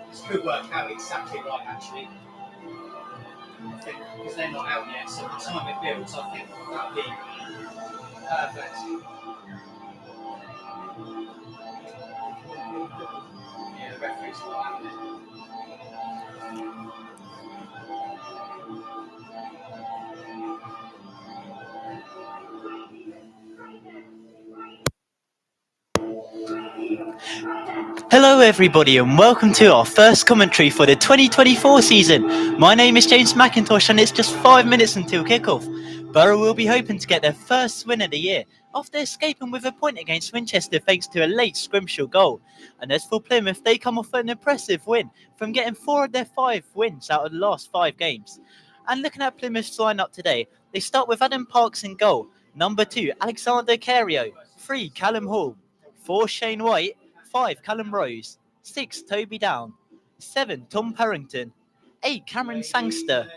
It's good work, Harry. Exactly right, actually. I think because they're not out yet, so by the time it builds, I think that'll be perfect. Yeah, the referee's not having it. Hello, everybody, and welcome to our first commentary for the 2024 season. My name is James McIntosh, and it's just 5 minutes until kickoff. Borough will be hoping to get their first win of the year after escaping with a point against Winchester thanks to a late Scrimshaw goal. And as for Plymouth, they come off an impressive win from getting 4 of their 5 wins out of the last 5 games. And looking at Plymouth's lineup today, they start with Adam Parks in goal, number 2 Alexander Cario, 3 Callum Hall, 4 Shane White, 5 Callum Rose, 6 Toby Down, 7 Tom Parrington, 8 Cameron Sangster,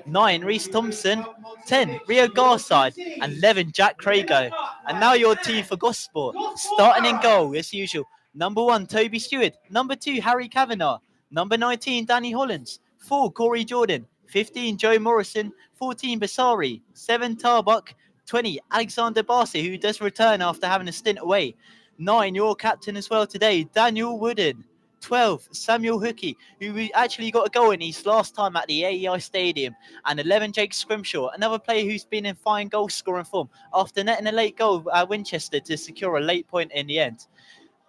9 Reese Thompson, 10 Rio Garside, and 11 Jack Crago. And now your team for Gosport, starting in goal as usual. Number 1 Toby Stewart, number 2 Harry Kavanagh, number 19 Danny Hollands, 4 Corey Jordan, 15 Joe Morrison, 14 Basari, 7 Tarbuck, 20 Alexander Barsi, who does return after having a stint away. 9, your captain as well today, Daniel Wooden. 12, Samuel Hookey, who actually got a goal in his last time at the AEI Stadium. And 11, Jake Scrimshaw, another player who's been in fine goal scoring form after netting a late goal at Winchester to secure a late point in the end.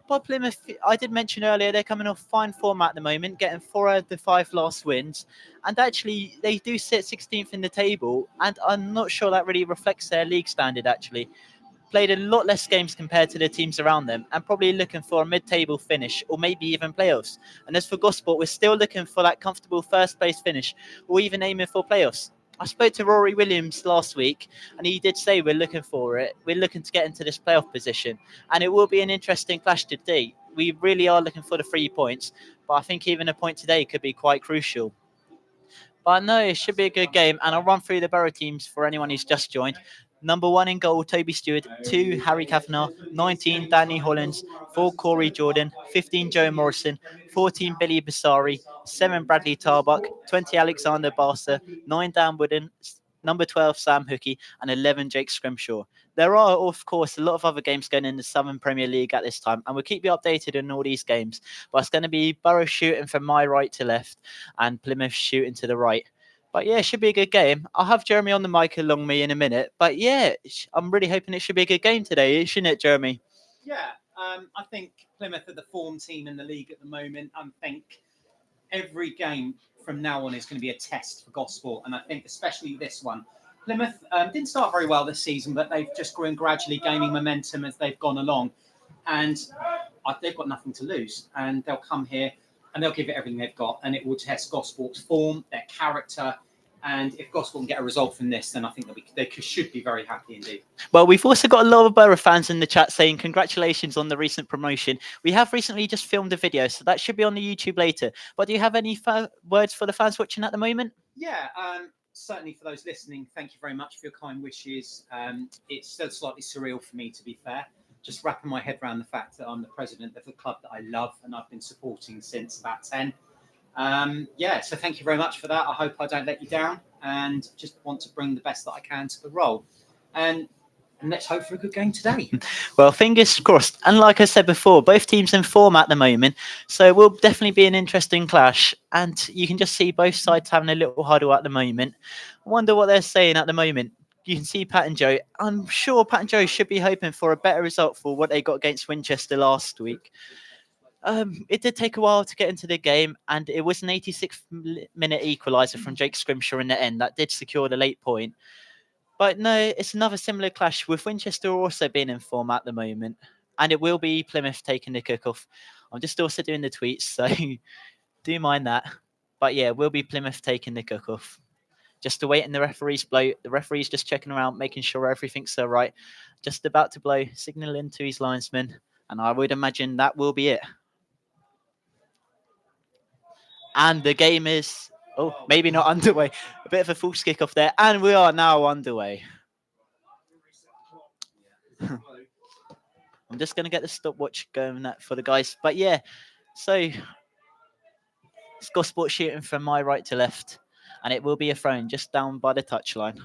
But Plymouth, I did mention earlier, they're coming off fine form at the moment, getting 4 out of the 5 last wins. And actually, they do sit 16th in the table. And I'm not sure that really reflects their league standard, actually. Played a lot less games compared to the teams around them and probably looking for a mid-table finish or maybe even playoffs. And as for Gosport, we're still looking for that comfortable first place finish or even aiming for playoffs. I spoke to Rory Williams last week and he did say we're looking for it. We're looking to get into this playoff position and it will be an interesting clash today. We really are looking for the 3 points, but I think even a point today could be quite crucial. But no, it should be a good game. And I'll run through the Borough teams for anyone who's just joined. Number 1 in goal, Toby Stewart. 2, Harry Kavanagh. 19, Danny Hollands. 4, Corey Jordan. 15, Joe Morrison. 14, Billy Basari. 7, Bradley Tarbuck. 20, Alexander Barsa. 9, Dan Wooden. Number 12, Sam Hookey. And 11, Jake Scrimshaw. There are, of course, a lot of other games going in the Southern Premier League at this time. And we'll keep you updated on all these games. But it's going to be Borough shooting from my right to left and Plymouth shooting to the right. But yeah, it should be a good game. I'll have Jeremy on the mic along me in a minute. But yeah, I'm really hoping it should be a good game today, shouldn't it, Jeremy? Yeah, I think Plymouth are the form team in the league at the moment. I think every game from now on is going to be a test for Gosport, and I think especially this one. Plymouth didn't start very well this season, but they've just grown gradually, gaining momentum as they've gone along, and they've got nothing to lose, and they'll come here and they'll give it everything they've got, and it will test Gosport's form, their character. And if Gosport can get a result from this, then I think they should be very happy indeed. Well, we've also got a lot of Borough fans in the chat saying congratulations on the recent promotion. We have recently just filmed a video, so that should be on the YouTube later. But do you have any words for the fans watching at the moment? Yeah, certainly for those listening, thank you very much for your kind wishes. It's still slightly surreal for me, to be fair, just wrapping my head around the fact that I'm the president of the club that I love and I've been supporting since about 10. So thank you very much for that. I hope I don't let you down and just want to bring the best that I can to the role. And let's hope for a good game today. Well, fingers crossed. And like I said before, both teams in form at the moment. So it will definitely be an interesting clash. And you can just see both sides having a little huddle at the moment. I wonder what they're saying at the moment. You can see Pat and Joe. I'm sure Pat and Joe should be hoping for a better result for what they got against Winchester last week. It did take a while to get into the game, and it was an 86th minute equaliser from Jake Scrimshaw in the end that did secure the late point. But no, it's another similar clash with Winchester also being in form at the moment, and it will be Plymouth taking the kickoff. I'm just also doing the tweets, so do mind that. But yeah, it will be Plymouth taking the kickoff. Just awaiting the referee's blow. The referee's just checking around, making sure everything's all right. Just about to blow, signalling to his linesman, and I would imagine that will be it. And the game is, maybe not underway. A bit of a false kickoff there. And we are now underway. I'm just going to get the stopwatch going for the guys. But yeah, so It's Gosport shooting from my right to left, and it will be a throw just down by the touchline.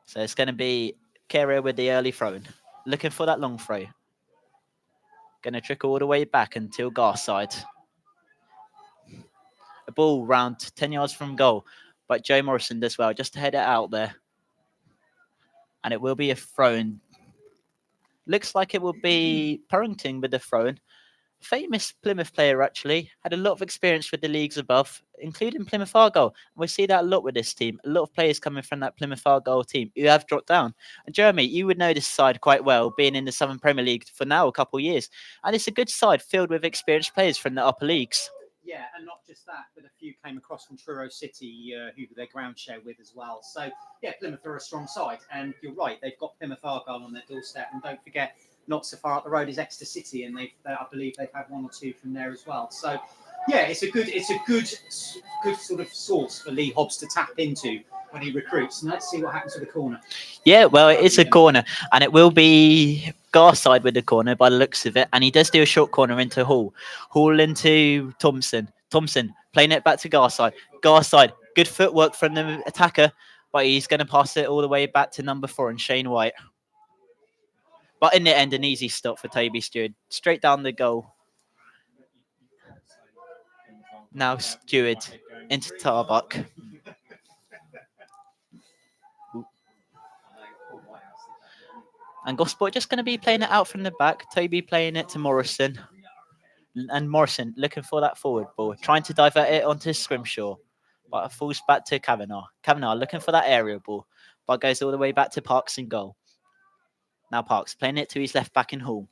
So it's going to be Kera with the early throw, looking for that long throw. Going to trickle all the way back until Garside. A ball round 10 yards from goal, but Joe Morrison does well just to head it out there. And it will be a throw. Looks like it will be Purrington with the throw. Famous Plymouth player, actually. Had a lot of experience with the leagues above, including Plymouth Argyle. We see that a lot with this team. A lot of players coming from that Plymouth Argyle team who have dropped down. And Jeremy, you would know this side quite well, being in the Southern Premier League for now a couple of years. And it's a good side filled with experienced players from the upper leagues. Yeah, and not just that, but a few came across from Truro City, who their ground share with as well. So, yeah, Plymouth are a strong side. And you're right, they've got Plymouth Argyle on their doorstep. And don't forget, not so far up the road is Exeter City, and I believe they've had one or two from there as well. So, yeah, it's a good sort of source for Lee Hobbs to tap into when he recruits. And let's see what happens with the corner. Yeah, well, it's a corner, and it will be Garside with the corner by the looks of it. And he does do a short corner into Hall. Hall into Thompson. Thompson playing it back to Garside. Garside, good footwork from the attacker, but he's going to pass it all the way back to number 4 and Shane White. But in the end, an easy stop for Toby Stewart. Straight down the goal. Now Stewart into Tarbuck. And Gosport just going to be playing it out from the back. Toby playing it to Morrison. And Morrison looking for that forward ball. Trying to divert it onto Scrimshaw. But it falls back to Kavanagh. Kavanagh looking for that aerial ball. But goes all the way back to Parks in goal. Now Parks playing it to his left back in Hall.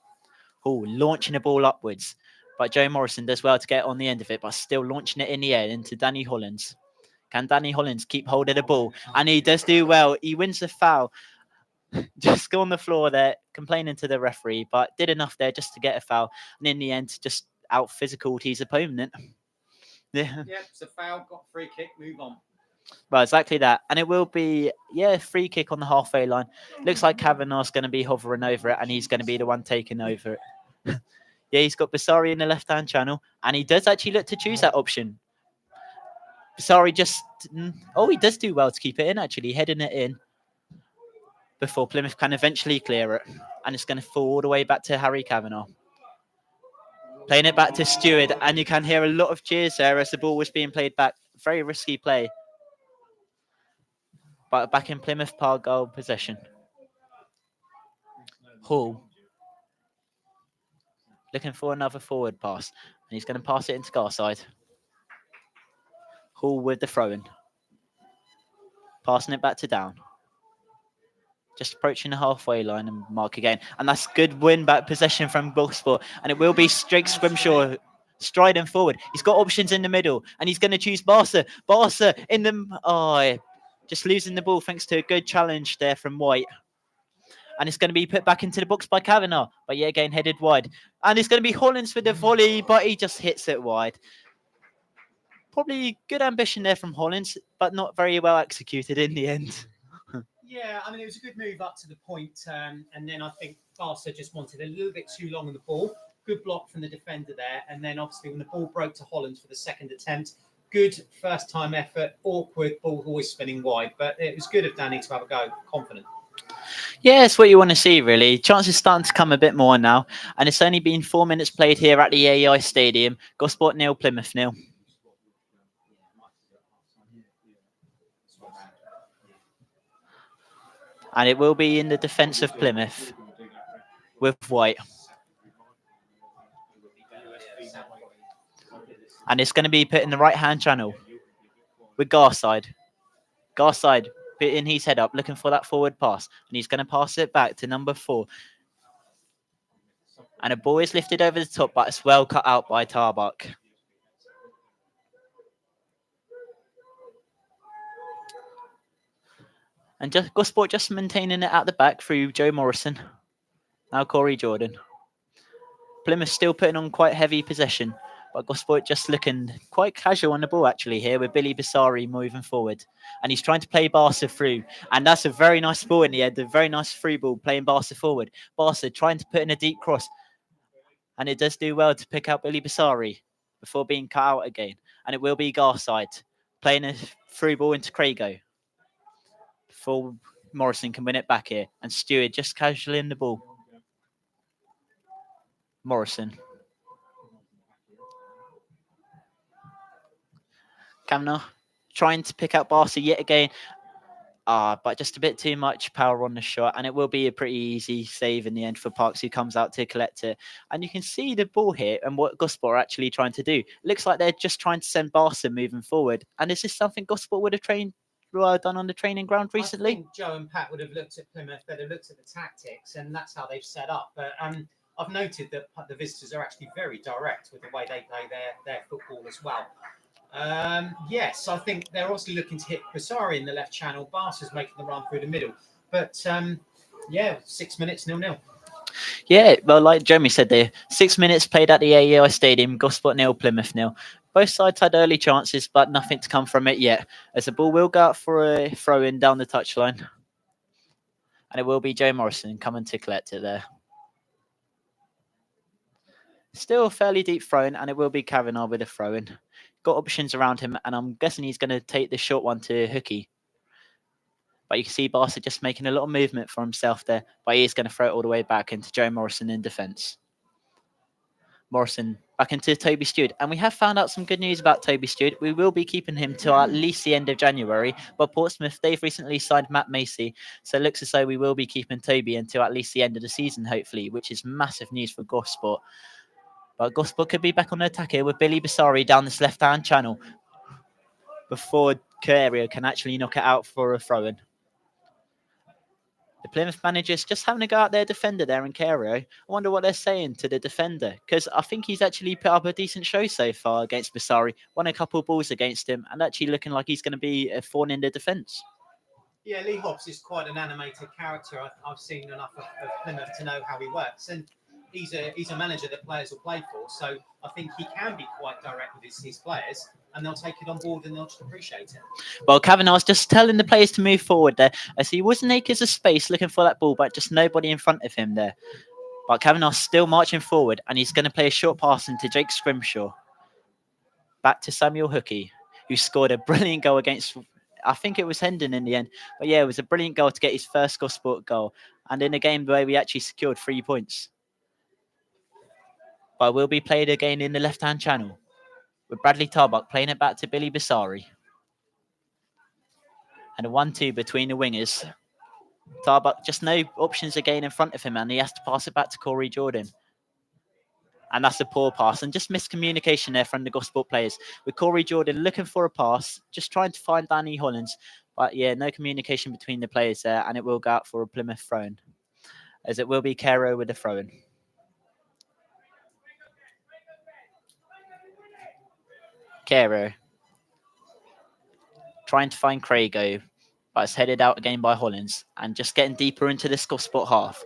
Hall launching the ball upwards. But Joe Morrison does well to get on the end of it, but still launching it in the air into Danny Hollins. Can Danny Hollins keep hold of the ball? And he does do well. He wins the foul. Just go on the floor there, complaining to the referee, but did enough there just to get a foul. And in the end, just out physical to his opponent. Yeah, it's a foul, got a free kick, move on. Well, exactly that. And it will be, free kick on the halfway line. Looks like Kavanagh's going to be hovering over it, and he's going to be the one taking over it. Yeah, he's got Basari in the left-hand channel, and he does actually look to choose that option. Basari he does do well to keep it in, actually, heading it in before Plymouth can eventually clear it. And it's going to fall all the way back to Harry Kavanagh. Playing it back to Stewart, and you can hear a lot of cheers there as the ball was being played back. Very risky play. But back in Plymouth Park goal possession. Hall. Looking for another forward pass. And he's going to pass it into Garside. Hall with the throw-in. Passing it back to Down. Just approaching the halfway line and mark again. And that's good win back possession from Gosport. And it will be Drake Scrimshaw striding forward. He's got options in the middle. And he's going to choose Barca. Barca in the... just losing the ball thanks to a good challenge there from White. And it's going to be put back into the box by Kavanagh. But yet again, headed wide. And it's going to be Hollins with the volley, but he just hits it wide. Probably good ambition there from Hollins, but not very well executed in the end. Yeah, I mean, it was a good move up to the point, and then I think Barca just wanted a little bit too long on the ball. Good block from the defender there. And then obviously when the ball broke to Hollins for the second attempt, good first-time effort, awkward, ball always spinning wide. But it was good of Danny to have a go, confident. Yeah, it's what you want to see, really. Chances starting to come a bit more now. And it's only been 4 minutes played here at the AI Stadium. Gosport 0, Plymouth 0. And it will be in the defence of Plymouth with White. And it's going to be put in the right-hand channel with Garside. Garside putting his head up, looking for that forward pass. And he's going to pass it back to number 4. And a ball is lifted over the top, but it's well cut out by Tarbuck. And Gosport just maintaining it at the back through Joe Morrison. Now Corey Jordan. Plymouth still putting on quite heavy possession. But Gosport just looking quite casual on the ball actually here with Billy Basari moving forward. And he's trying to play Barca through. And that's a very nice ball in the end. A very nice through ball playing Barca forward. Barca trying to put in a deep cross. And it does do well to pick out Billy Basari before being cut out again. And it will be Garside playing a through ball into Craigo before Morrison can win it back here. And Stewart just casually in the ball. Morrison. Kavanagh trying to pick out Barca yet again. But just a bit too much power on the shot, and it will be a pretty easy save in the end for Parks, who comes out to collect it. And you can see the ball here and what Gosport are actually trying to do. Looks like they're just trying to send Barca moving forward. And is this something Gosport would have done on the training ground recently? I think Joe and Pat would have looked at Plymouth, they'd have looked at the tactics, and that's how they've set up. But I've noted that the visitors are actually very direct with the way they play their football as well. Yes, I think they're also looking to hit Basari in the left channel. Barca's making the run through the middle. But 6 minutes, 0-0. Yeah, well, like Jeremy said there, 6 minutes played at the AEI Stadium, Gosport 0, Plymouth 0. Both sides had early chances, but nothing to come from it yet, as the ball will go out for a throw-in down the touchline. And it will be Joe Morrison coming to collect it there. Still a fairly deep throw-in, and it will be Kavanagh with a throw-in. Got options around him, and I'm guessing he's going to take the short one to Hookie. But you can see Barca just making a lot of movement for himself there, but he is going to throw it all the way back into Joe Morrison in defence. Morrison back into Toby Stewart, and we have found out some good news about Toby Stewart. We will be keeping him till at least the end of January, but Portsmouth, they've recently signed Matt Macy, so it looks as though we will be keeping Toby until at least the end of the season, hopefully, which is massive news for Gosport. But Gosport could be back on the attack here with Billy Basari down this left-hand channel before Carrier can actually knock it out for a throw-in. The Plymouth manager's just having a go at their defender there in Carrier. I wonder what they're saying to the defender, because I think he's actually put up a decent show so far against Basari, won a couple of balls against him, and actually looking like he's going to be a thorn in the defence. Yeah, Lee Hobbs is quite an animated character. I've seen enough of Plymouth to know how he works, and he's a manager that players will play for. So I think he can be quite direct with his players, and they'll take it on board and they'll just appreciate it. Well, Kavanagh's just telling the players to move forward there, as he was in acres of space looking for that ball, but just nobody in front of him there. But Kavanagh's still marching forward, and he's going to play a short pass into Jake Scrimshaw. Back to Samuel Hookie, who scored a brilliant goal against, I think it was Hendon in the end. But yeah, it was a brilliant goal to get his first Gosport goal, and in a game where we actually secured 3 points. But will be played again in the left-hand channel, with Bradley Tarbuck playing it back to Billy Basari. And a 1-2 between the wingers. Tarbuck just no options again in front of him, and he has to pass it back to Corey Jordan. And that's a poor pass, and just miscommunication there from the Gosport players, with Corey Jordan looking for a pass, just trying to find Danny Hollins. But yeah, no communication between the players there, and it will go out for a Plymouth throw-in, as it will be Caro with the throw-in. Caro trying to find Craigo, but it's headed out again by Hollins, and just getting deeper into this Gosport half.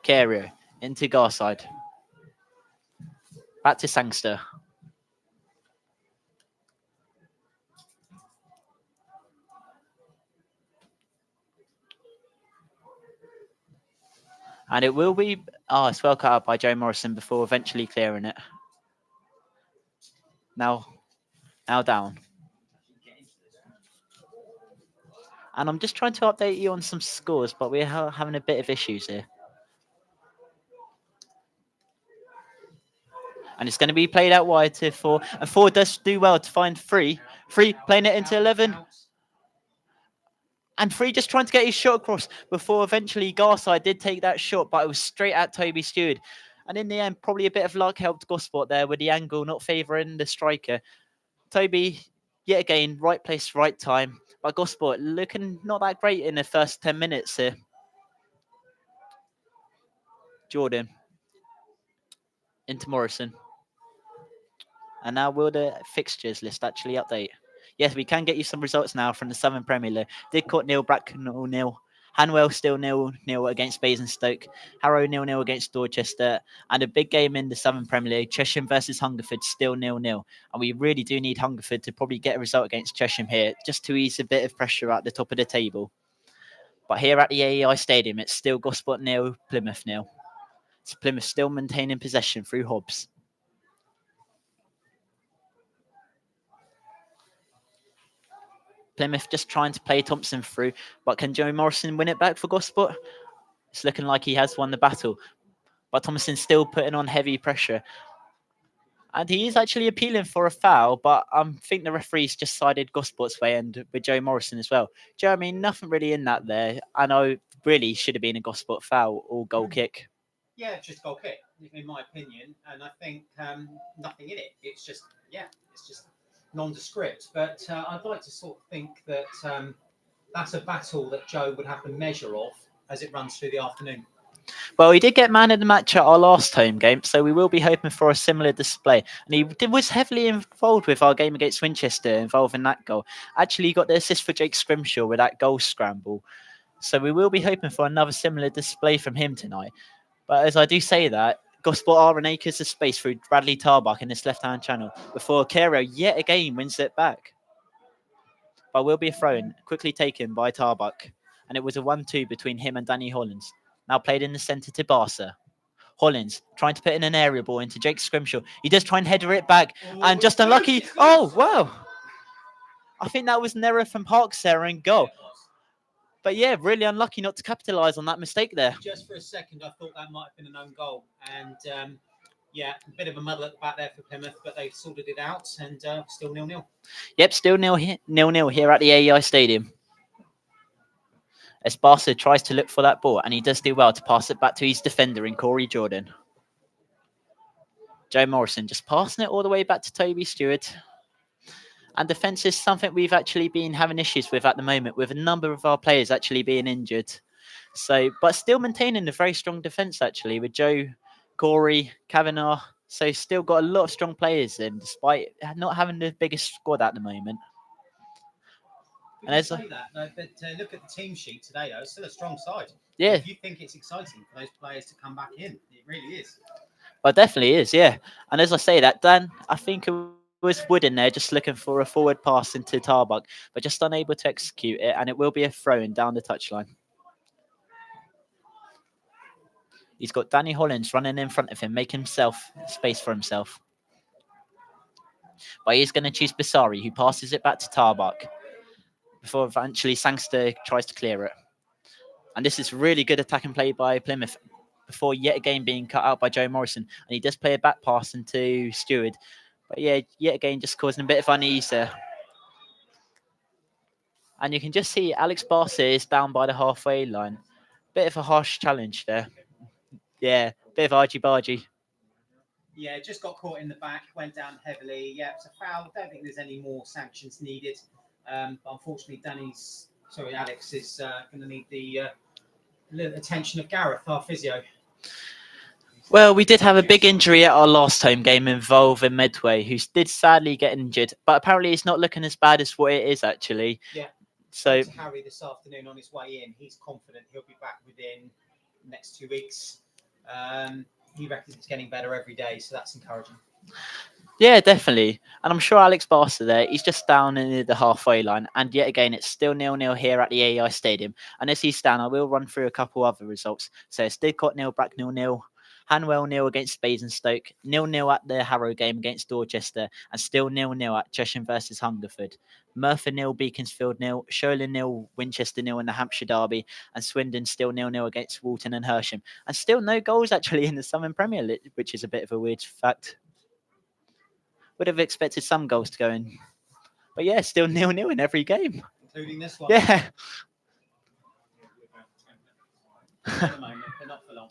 Caro into Garside. Back to Sangster. And it will be, it's well cut out by Joe Morrison before eventually clearing it. Now down. And I'm just trying to update you on some scores, but we're having a bit of issues here. And it's going to be played out wide to 4. And 4 does do well to find 3. 3 playing it into 11. And 3 just trying to get his shot across before eventually Garside did take that shot, but it was straight at Toby Stewart. And in the end, probably a bit of luck helped Gosport there with the angle not favouring the striker. Toby, yet again, right place, right time. But Gosport looking not that great in the first 10 minutes here. Jordan into Morrison. And now will the fixtures list actually update? Yes, we can get you some results now from the Southern Premier League. Didcot 0, Bracknell 0, Hanwell still 0-0 against Basingstoke. Harrow 0-0 against Dorchester. And a big game in the Southern Premier League, Chesham versus Hungerford, still 0-0. And we really do need Hungerford to probably get a result against Chesham here, just to ease a bit of pressure at the top of the table. But here at the AEI Stadium, it's still Gosport 0, Plymouth 0. It's Plymouth still maintaining possession through Hobbs. Plymouth just trying to play Thompson through, but can Joe Morrison win it back for Gosport? It's looking like he has won the battle, but Thompson's still putting on heavy pressure. And he is actually appealing for a foul, but I think the referee's just sided Gosport's way and with Joe Morrison as well. Joe, I mean, nothing really in that there. I know really should have been a Gosport foul or goal kick. Yeah, just goal kick, in my opinion. And I think nothing in it. It's just nondescript. But I'd like to sort of think that that's a battle that Joe would have the measure of as it runs through the afternoon. Well, he did get man of the match at our last home game, so we will be hoping for a similar display. And he was heavily involved with our game against Winchester, involving that goal. Actually, he got the assist for Jake Scrimshaw with that goal scramble. So we will be hoping for another similar display from him tonight. But as I do say that, Gosport are in acres of space through Bradley Tarbuck in this left-hand channel before Caro yet again wins it back. But will be a throw-in, quickly taken by Tarbuck. And it was a 1-2 between him and Danny Hollins. Now played in the centre to Barca. Hollins trying to put in an area ball into Jake Scrimshaw. He does try and header it back. And just unlucky. Oh, wow. I think that was an error from Parks there in goal. But yeah, really unlucky not to capitalise on that mistake there. Just for a second, I thought that might have been an own goal. And yeah, a bit of a muddle at the back there for Plymouth, but they've sorted it out and still 0-0. Yep, still 0-0 here at the AEI Stadium. As Barca tries to look for that ball, and he does do well to pass it back to his defender in Corey Jordan. Joe Morrison just passing it all the way back to Toby Stewart. And defence is something we've actually been having issues with at the moment, with a number of our players actually being injured. So, but still maintaining a very strong defence actually, with Joe, Corey, Kavanagh. So still got a lot of strong players in, despite not having the biggest squad at the moment. And as say that, but look at the team sheet today, though. It's still a strong side. Yeah. If you think it's exciting for those players to come back in, it really is. Well, it definitely is, yeah. And as I say that, Dan, I think it was Wood in there just looking for a forward pass into Tarbuck, but just unable to execute it, and it will be a throw-in down the touchline. He's got Danny Hollins running in front of him, making himself space for himself. But he's going to choose Basari, who passes it back to Tarbuck before eventually Sangster tries to clear it. And this is really good attacking play by Plymouth before yet again being cut out by Joe Morrison. And he does play a back pass into Stewart. But yeah, yet again, just causing a bit of unease there. And you can just see Alex Barca is down by the halfway line. Bit of a harsh challenge there. Yeah, bit of argy-bargy. Yeah, just got caught in the back, went down heavily. Yeah, it's a foul. Don't think there's any more sanctions needed. But unfortunately, Alex is going to need the attention of Gareth, our physio. Well, we did have a big injury at our last home game involving Medway, who did sadly get injured, but apparently it's not looking as bad as what it is actually. Yeah. So Harry this afternoon on his way in, he's confident he'll be back within the next 2 weeks. He reckons it's getting better every day, so that's encouraging. Yeah, definitely. And I'm sure Alex Barca there, he's just down in the halfway line. And yet again, it's still 0-0 here at the AEI Stadium. And as he's down, I will run through a couple other results. So it's Didcot 0, Brack 0-0. Hanwell 0 against Basingstoke. 0-0 at the Harrow game against Dorchester. And still 0-0 at Chesham versus Hungerford. Merthyr 0, Beaconsfield 0. Sholing 0, Winchester 0 in the Hampshire Derby. And Swindon still 0-0 against Walton and Hersham. And still no goals actually in the Southern Premier League, which is a bit of a weird fact. Would have expected some goals to go in. But yeah, still 0-0 in every game. Including this one. Yeah. At the moment, but not for long.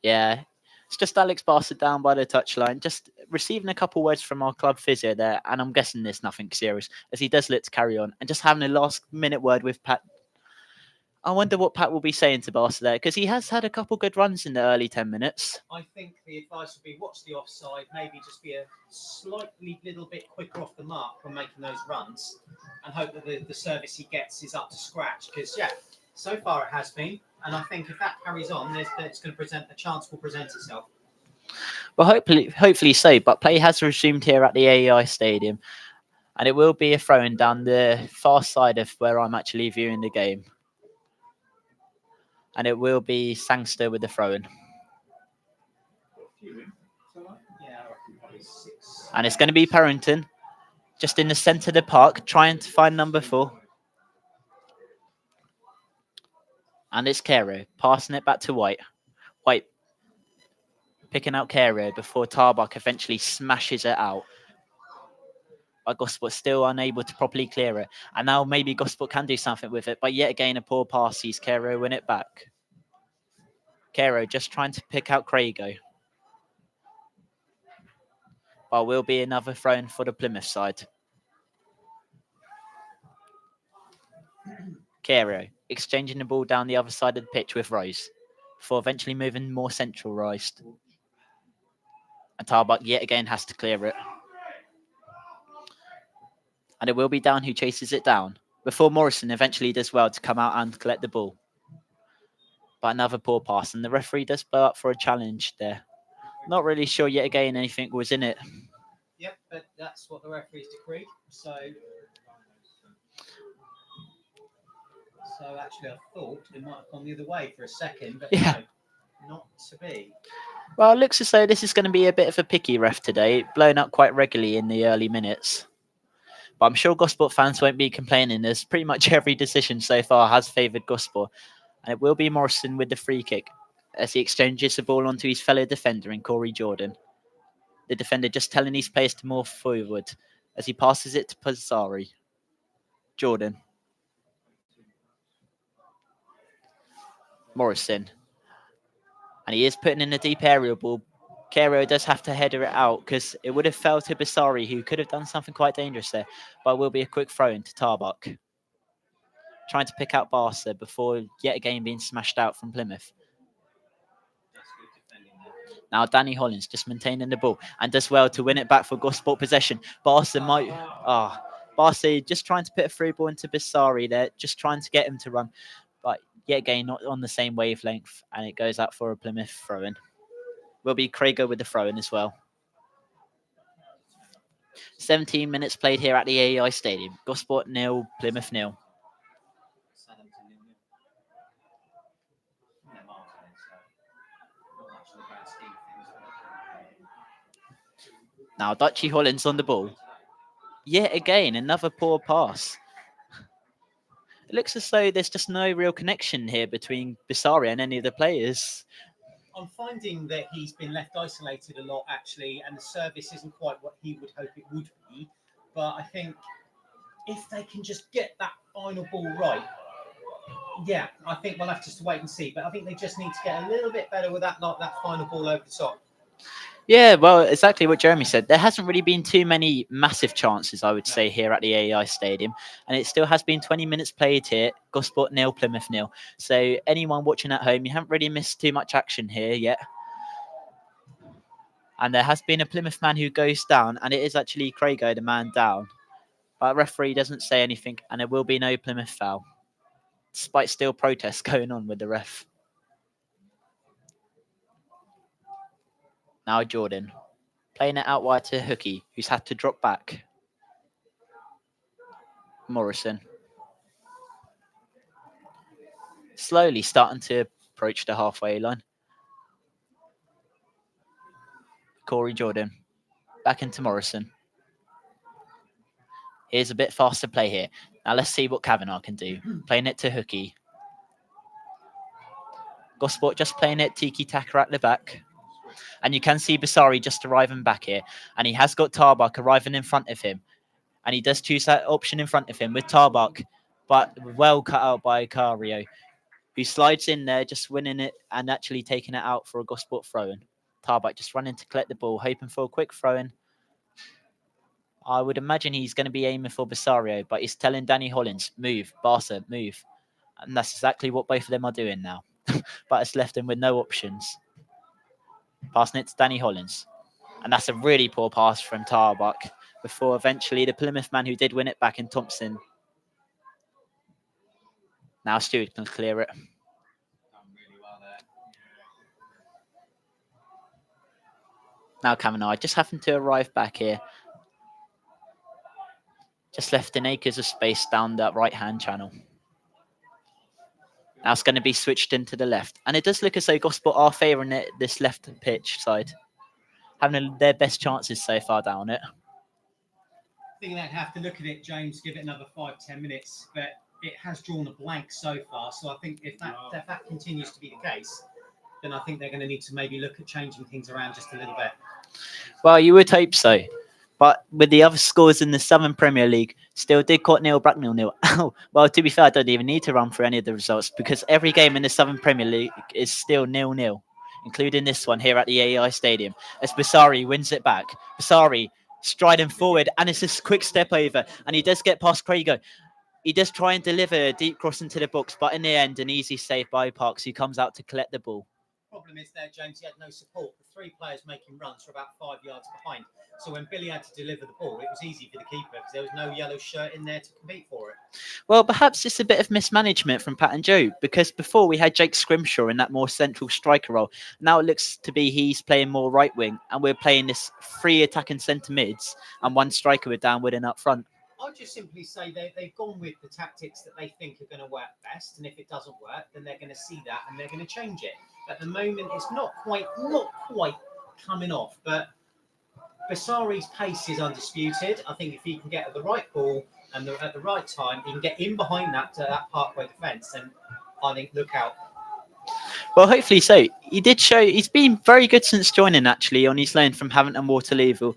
Yeah. It's just Alex Barca down by the touchline, just receiving a couple words from our club physio there, and I'm guessing there's nothing serious, as he does look to carry on, and just having a last-minute word with Pat. I wonder what Pat will be saying to Barca there, because he has had a couple good runs in the early 10 minutes. I think the advice would be watch the offside, maybe just be a slightly little bit quicker off the mark when making those runs, and hope that the service he gets is up to scratch. Because, yeah, So far it has been, and I think if that carries on, it's going to present a chance will present itself. Well, hopefully so. But play has resumed here at the AEI Stadium, and it will be a throw-in down the far side of where I'm actually viewing the game. And it will be Sangster with the throw-in. And it's going to be Parrington, just in the centre of the park, trying to find number 4. And it's Cairo, passing it back to White. White picking out Cairo before Tarbuck eventually smashes it out. But Gosport still unable to properly clear it. And now maybe Gosport can do something with it. But yet again, a poor pass sees Cairo win it back. Cairo just trying to pick out Craigo. But will be another throw-in for the Plymouth side. Cairo exchanging the ball down the other side of the pitch with Rose, before eventually moving more centralised. And Tarbuck yet again has to clear it. And it will be Down who chases it down, before Morrison eventually does well to come out and collect the ball. But another poor pass, and the referee does blow up for a challenge there. Not really sure yet again anything was in it. Yep, but that's what the referee's decreed. So actually, I thought it might have gone the other way for a second, but Yeah. no, not to be. Well, it looks as though this is going to be a bit of a picky ref today, blown up quite regularly in the early minutes. But I'm sure Gosport fans won't be complaining, as pretty much every decision so far has favoured Gosport. And it will be Morrison with the free kick, as he exchanges the ball onto his fellow defender in Corey Jordan. The defender just telling his players to move forward, as he passes it to Pizzari. Jordan. Morrison. And he is putting in a deep aerial ball. Cairo does have to header it out, because it would have fell to Bissari, who could have done something quite dangerous there. But it will be a quick throw into Tarbuck, trying to pick out Barca before yet again being smashed out from Plymouth. Now Danny Hollins just maintaining the ball and does well to win it back for Gosport possession. Barca might... Barca just trying to put a through ball into Bissari there, just trying to get him to run. But yet again, not on the same wavelength, and it goes out for a Plymouth throw-in. Will be Craigo with the throw-in as well. 17 minutes played here at the AEI Stadium. Gosport 0, Plymouth 0. Now Dutchy Hollins on the ball. Yet again, another poor pass. It looks as though there's just no real connection here between Bissari and any of the players. I'm finding that he's been left isolated a lot, actually, and the service isn't quite what he would hope it would be. But I think if they can just get that final ball right, yeah, I think we'll have to wait and see. But I think they just need to get a little bit better with that final ball over the top. Yeah, well, exactly what Jeremy said. There hasn't really been too many massive chances, I would say, here at the AEI Stadium. And it still has been 20 minutes played here. Gosport 0, Plymouth 0. So anyone watching at home, you haven't really missed too much action here yet. And there has been a Plymouth man who goes down, and it is actually Craigo, the man down. But referee doesn't say anything, and there will be no Plymouth foul, despite still protests going on with the ref. Now Jordan, playing it out wide to Hookie, who's had to drop back. Morrison. Slowly starting to approach the halfway line. Corey Jordan. Back into Morrison. Here's a bit faster play here. Now let's see what Kavanagh can do. Playing it to Hookie. Gosport just playing it tiki-taka at the back. And you can see Bissari just arriving back here. And he has got Tarbuck arriving in front of him. And he does choose that option in front of him with Tarbuck, but well cut out by Cario, who slides in there, just winning it and actually taking it out for a Gosport throw-in. Tarbuck just running to collect the ball, hoping for a quick throw-in. I would imagine he's going to be aiming for Bassario, but he's telling Danny Hollins, move, Barca, move. And that's exactly what both of them are doing now. But it's left him with no options. Passing it to Danny Hollins. And that's a really poor pass from Tarbuck, before eventually the Plymouth man who did win it back in Thompson. Now Stewart can clear it. Done really well there. Now Kavanagh just happened to arrive back here. Just left in acres of space down that right-hand channel. Now it's going to be switched into the left. And it does look as though Gosport are favouring it, this left pitch side. Having their best chances so far down it. I think they'd have to look at it, James, give it another 5-10 minutes, but it has drawn a blank so far. So I think if that continues to be the case, then I think they're going to need to maybe look at changing things around just a little bit. Well, you would hope so. But with the other scores in the Southern Premier League, still did Court nil, Bracknell nil. Well, to be fair, I don't even need to run through any of the results because every game in the Southern Premier League is still 0-0, including this one here at the AEI Stadium. As Basari wins it back. Basari striding forward, and it's this quick step over, and he does get past Craigo. He does try and deliver a deep cross into the box, but in the end, an easy save by Parks, who comes out to collect the ball. Problem is there, James, he had no support. The three players making runs were about 5 yards behind. So when Billy had to deliver the ball, it was easy for the keeper because there was no yellow shirt in there to compete for it. Well, perhaps it's a bit of mismanagement from Pat and Joe because before we had Jake Scrimshaw in that more central striker role. Now it looks to be he's playing more right wing and we're playing this 3 attacking centre mids and 1 striker with Downwood and up front. I'd just simply say they've gone with the tactics that they think are going to work best, and if it doesn't work, then they're going to see that and they're going to change it. At the moment, it's not quite coming off, but Basari's pace is undisputed. I think if he can get at the right ball and at the right time, he can get in behind that Parkway defence, and I think look out. Well, hopefully so. He did show he's been very good since joining actually on his loan from Haventon Waterloo.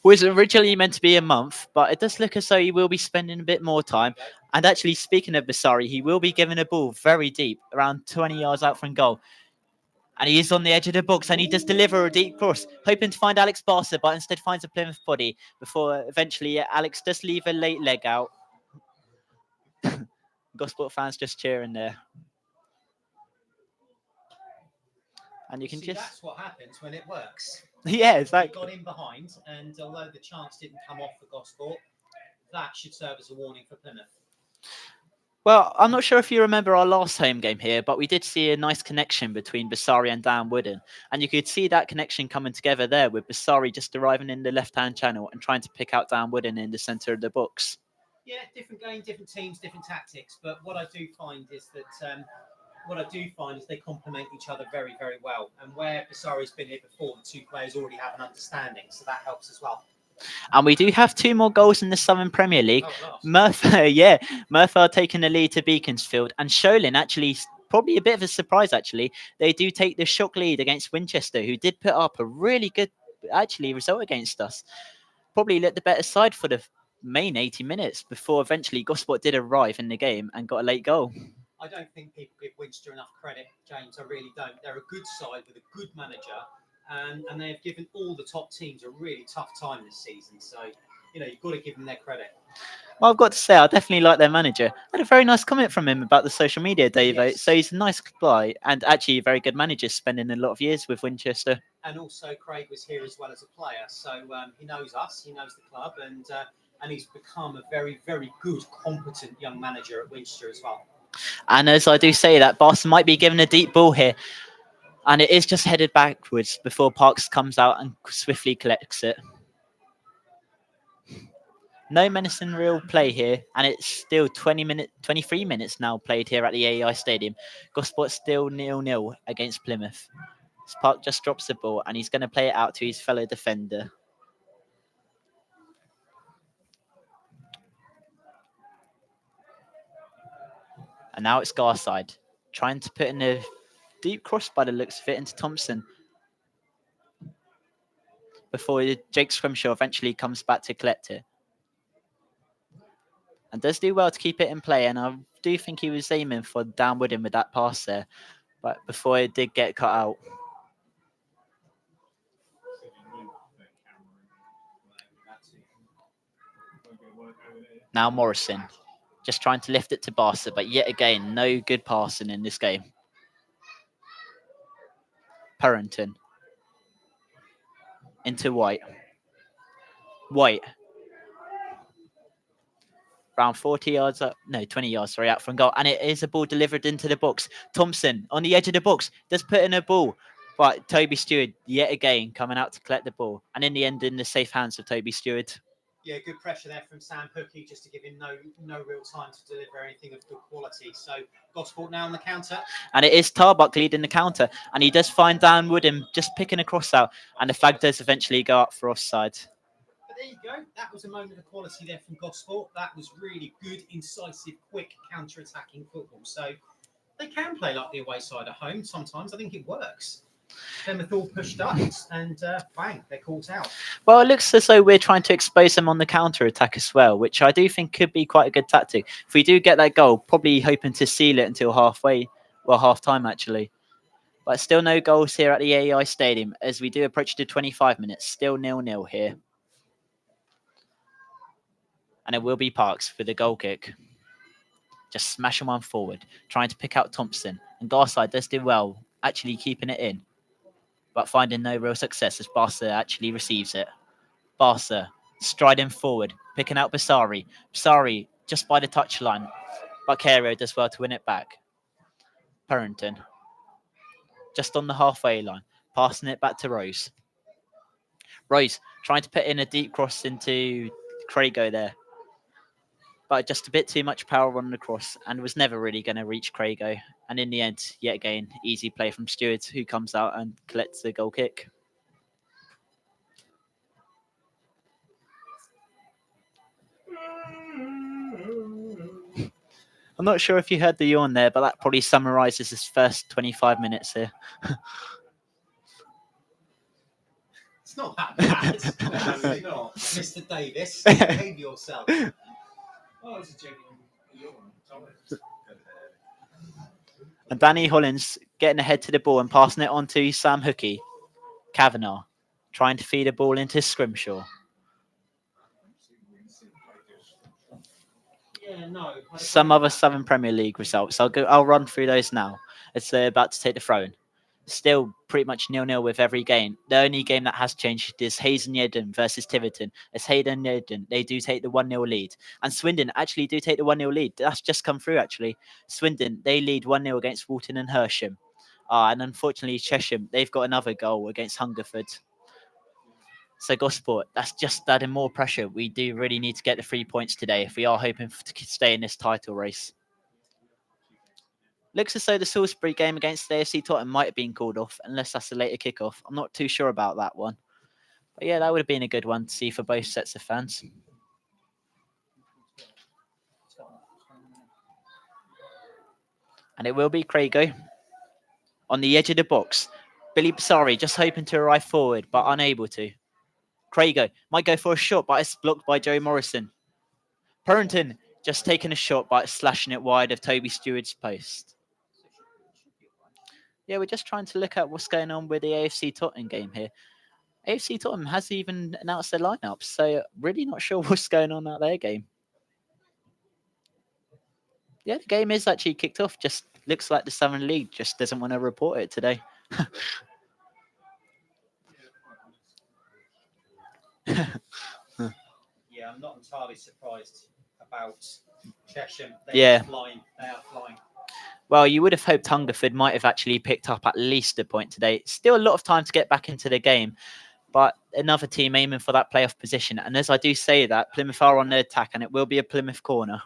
Was originally meant to be a month, but it does look as though he will be spending a bit more time. And actually, speaking of Basari, he will be given a ball very deep, around 20 yards out from goal. And he is on the edge of the box, and he does deliver a deep cross, hoping to find Alex Barser, but instead finds a Plymouth body before eventually Alex does leave a late leg out. Gosport fans just cheering there. And you can just... That's what happens when it works. Yeah, exactly. He got in behind, and although the chance didn't come off for Gosport, that should serve as a warning for Plymouth. Well, I'm not sure if you remember our last home game here, but we did see a nice connection between Basari and Dan Wooden. And you could see that connection coming together there with Basari just arriving in the left-hand channel and trying to pick out Dan Wooden in the centre of the box. Yeah, different game, different teams, different tactics. But what I do find is that they complement each other very, very well. And where Basari's been here before, the two players already have an understanding, so that helps as well. And we do have 2 more goals in the Southern Premier League. Murph are taking the lead to Beaconsfield. And Sholin, actually, probably a bit of a surprise, actually. They do take the shock lead against Winchester, who did put up a really good, actually, result against us. Probably looked the better side for the main 80 minutes before eventually Gosport did arrive in the game and got a late goal. I don't think people give Winchester enough credit, James. I really don't. They're a good side with a good manager. And they have given all the top teams a really tough time this season. So, you've got to give them their credit. Well, I've got to say, I definitely like their manager. I had a very nice comment from him about the social media, Dave. Yes. So he's a nice guy and actually a very good manager, spending a lot of years with Winchester. And also, Craig was here as well as a player. So he knows us, he knows the club, and he's become a very, very good, competent young manager at Winchester as well. And as I do say that, Boston might be given a deep ball here. And it is just headed backwards before Parks comes out and swiftly collects it. No menacing real play here. And it's still 23 minutes now played here at the AEI Stadium. Gosport still 0-0 against Plymouth. Park just drops the ball and he's going to play it out to his fellow defender. And now it's Garside trying to put in a deep cross by the looks of it into Thompson before Jake Scrimshaw eventually comes back to collect it. And does do well to keep it in play. And I do think he was aiming for Downwood in with that pass there. But before it did get cut out. Now Morrison just trying to lift it to Barca. But yet again, no good passing in this game. Purrington into White. around 40 yards up, no, 20 yards, sorry, out from goal. And it is a ball delivered into the box. Thompson on the edge of the box does put in a ball. But Toby Stewart, yet again, coming out to collect the ball. And in the end, in the safe hands of Toby Stewart. Yeah, good pressure there from Sam Hookey, just to give him no real time to deliver anything of good quality. So Gosport now on the counter. And it is Tarbuck leading the counter. And he does find Dan Woodham just picking a cross out. And the flag does eventually go up for offside. But there you go. That was a moment of quality there from Gosport. That was really good, incisive, quick counter-attacking football. So they can play like the away side at home sometimes. I think it works. Plymouth all pushed up and bang, they're caught out. Well, it looks as though we're trying to expose them on the counter attack as well, which I do think could be quite a good tactic. If we do get that goal, probably hoping to seal it until half time actually. But still no goals here at the AEI Stadium as we do approach the 25 minutes. Still 0-0 here. And it will be Parks with a goal kick. Just smashing one forward, trying to pick out Thompson. And Garside does do well, actually keeping it in. But finding no real success as Barca actually receives it. Barca striding forward, picking out Basari. Basari just by the touchline, but Caro does well to win it back. Purrington just on the halfway line, passing it back to Rose. Rose trying to put in a deep cross into Craigo there, but just a bit too much power on the cross and was never really going to reach Craigo. And in the end, yet again, easy play from Stewart, who comes out and collects the goal kick. I'm not sure if you heard the yawn there, but that probably summarises his first 25 minutes here. It's not that bad. It's not. Mr. Davis, behave yourself. Oh, it's a genuine yawn. And Danny Hollins getting ahead to the ball and passing it on to Sam Hookey. Kavanagh trying to feed a ball into Scrimshaw. Yeah, no. Some other Southern Premier League results. I'll run through those now as they're about to take the throw in. Still pretty much 0-0 with every game. The only game that has changed is Hayden Yedden versus Tiverton. As Hayden Yedden, they do take the 1-0 lead. And Swindon actually do take the 1-0 lead. That's just come through, actually. Swindon, they lead 1-0 against Walton and Hersham. And unfortunately, Chesham, they've got another goal against Hungerford. So Gosport, that's just adding more pressure. We do really need to get the 3 points today if we are hoping to stay in this title race. Looks as though the Salisbury game against the AFC Tottenham might have been called off, unless that's a later kickoff. I'm not too sure about that one. But yeah, that would have been a good one to see for both sets of fans. And it will be Craigo on the edge of the box. Billy Basari just hoping to arrive forward, but unable to. Craigo might go for a shot, but it's blocked by Joe Morrison. Purrington just taking a shot, but slashing it wide of Toby Stewart's post. Yeah, we're just trying to look at what's going on with the AFC Tottenham game here. AFC Tottenham hasn't even announced their lineup, so really not sure what's going on at their game. Yeah, the game is actually kicked off. Just looks like the Southern League just doesn't want to report it today. Yeah, I'm not entirely surprised about Chesham. They are flying. Well, you would have hoped Hungerford might have actually picked up at least a point today. Still a lot of time to get back into the game, but another team aiming for that playoff position. And as I do say that, Plymouth are on the attack, and it will be a Plymouth corner.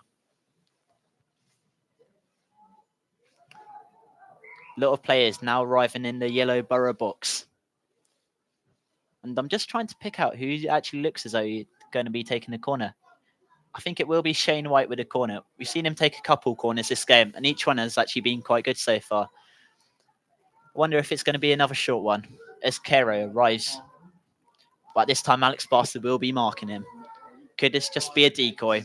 A lot of players now arriving in the yellow borough box. And I'm just trying to pick out who actually looks as though he's going to be taking the corner. I think it will be Shane White with a corner. We've seen him take a couple corners this game, and each one has actually been quite good so far. I wonder if it's going to be another short one as Caro arrives. But this time Alex Barster will be marking him. Could this just be a decoy?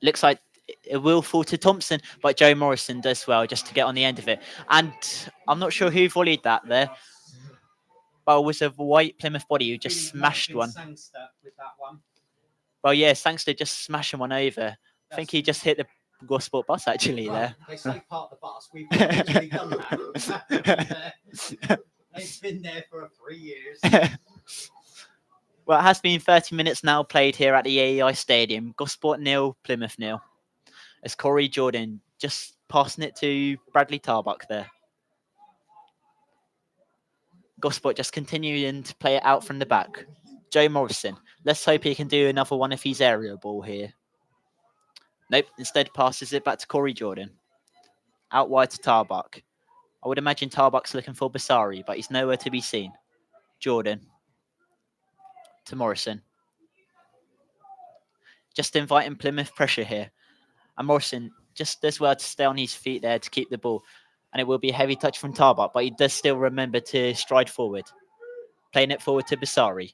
Looks like it will fall to Thompson, but Joe Morrison does well just to get on the end of it. And I'm not sure who volleyed that there. But it was a white Plymouth body who just smashed one. Well, yeah, Sangster just smashing one over. I think he just hit the Gosport bus actually there. They say part of the bus. We've actually done that. They've been there for 3 years. Well, it has been 30 minutes now played here at the AEI Stadium. Gosport nil, Plymouth nil. As Corey Jordan just passing it to Bradley Tarbuck there. Gosport just continuing to play it out from the back. Joe Morrison. Let's hope he can do another one of his aerial ball here. Nope, instead passes it back to Corey Jordan. Out wide to Tarbuck. I would imagine Tarbuck's looking for Basari, but he's nowhere to be seen. Jordan to Morrison. Just inviting Plymouth pressure here. And Morrison just does well to stay on his feet there to keep the ball. And it will be a heavy touch from Tarbuck, but he does still remember to stride forward. Playing it forward to Basari.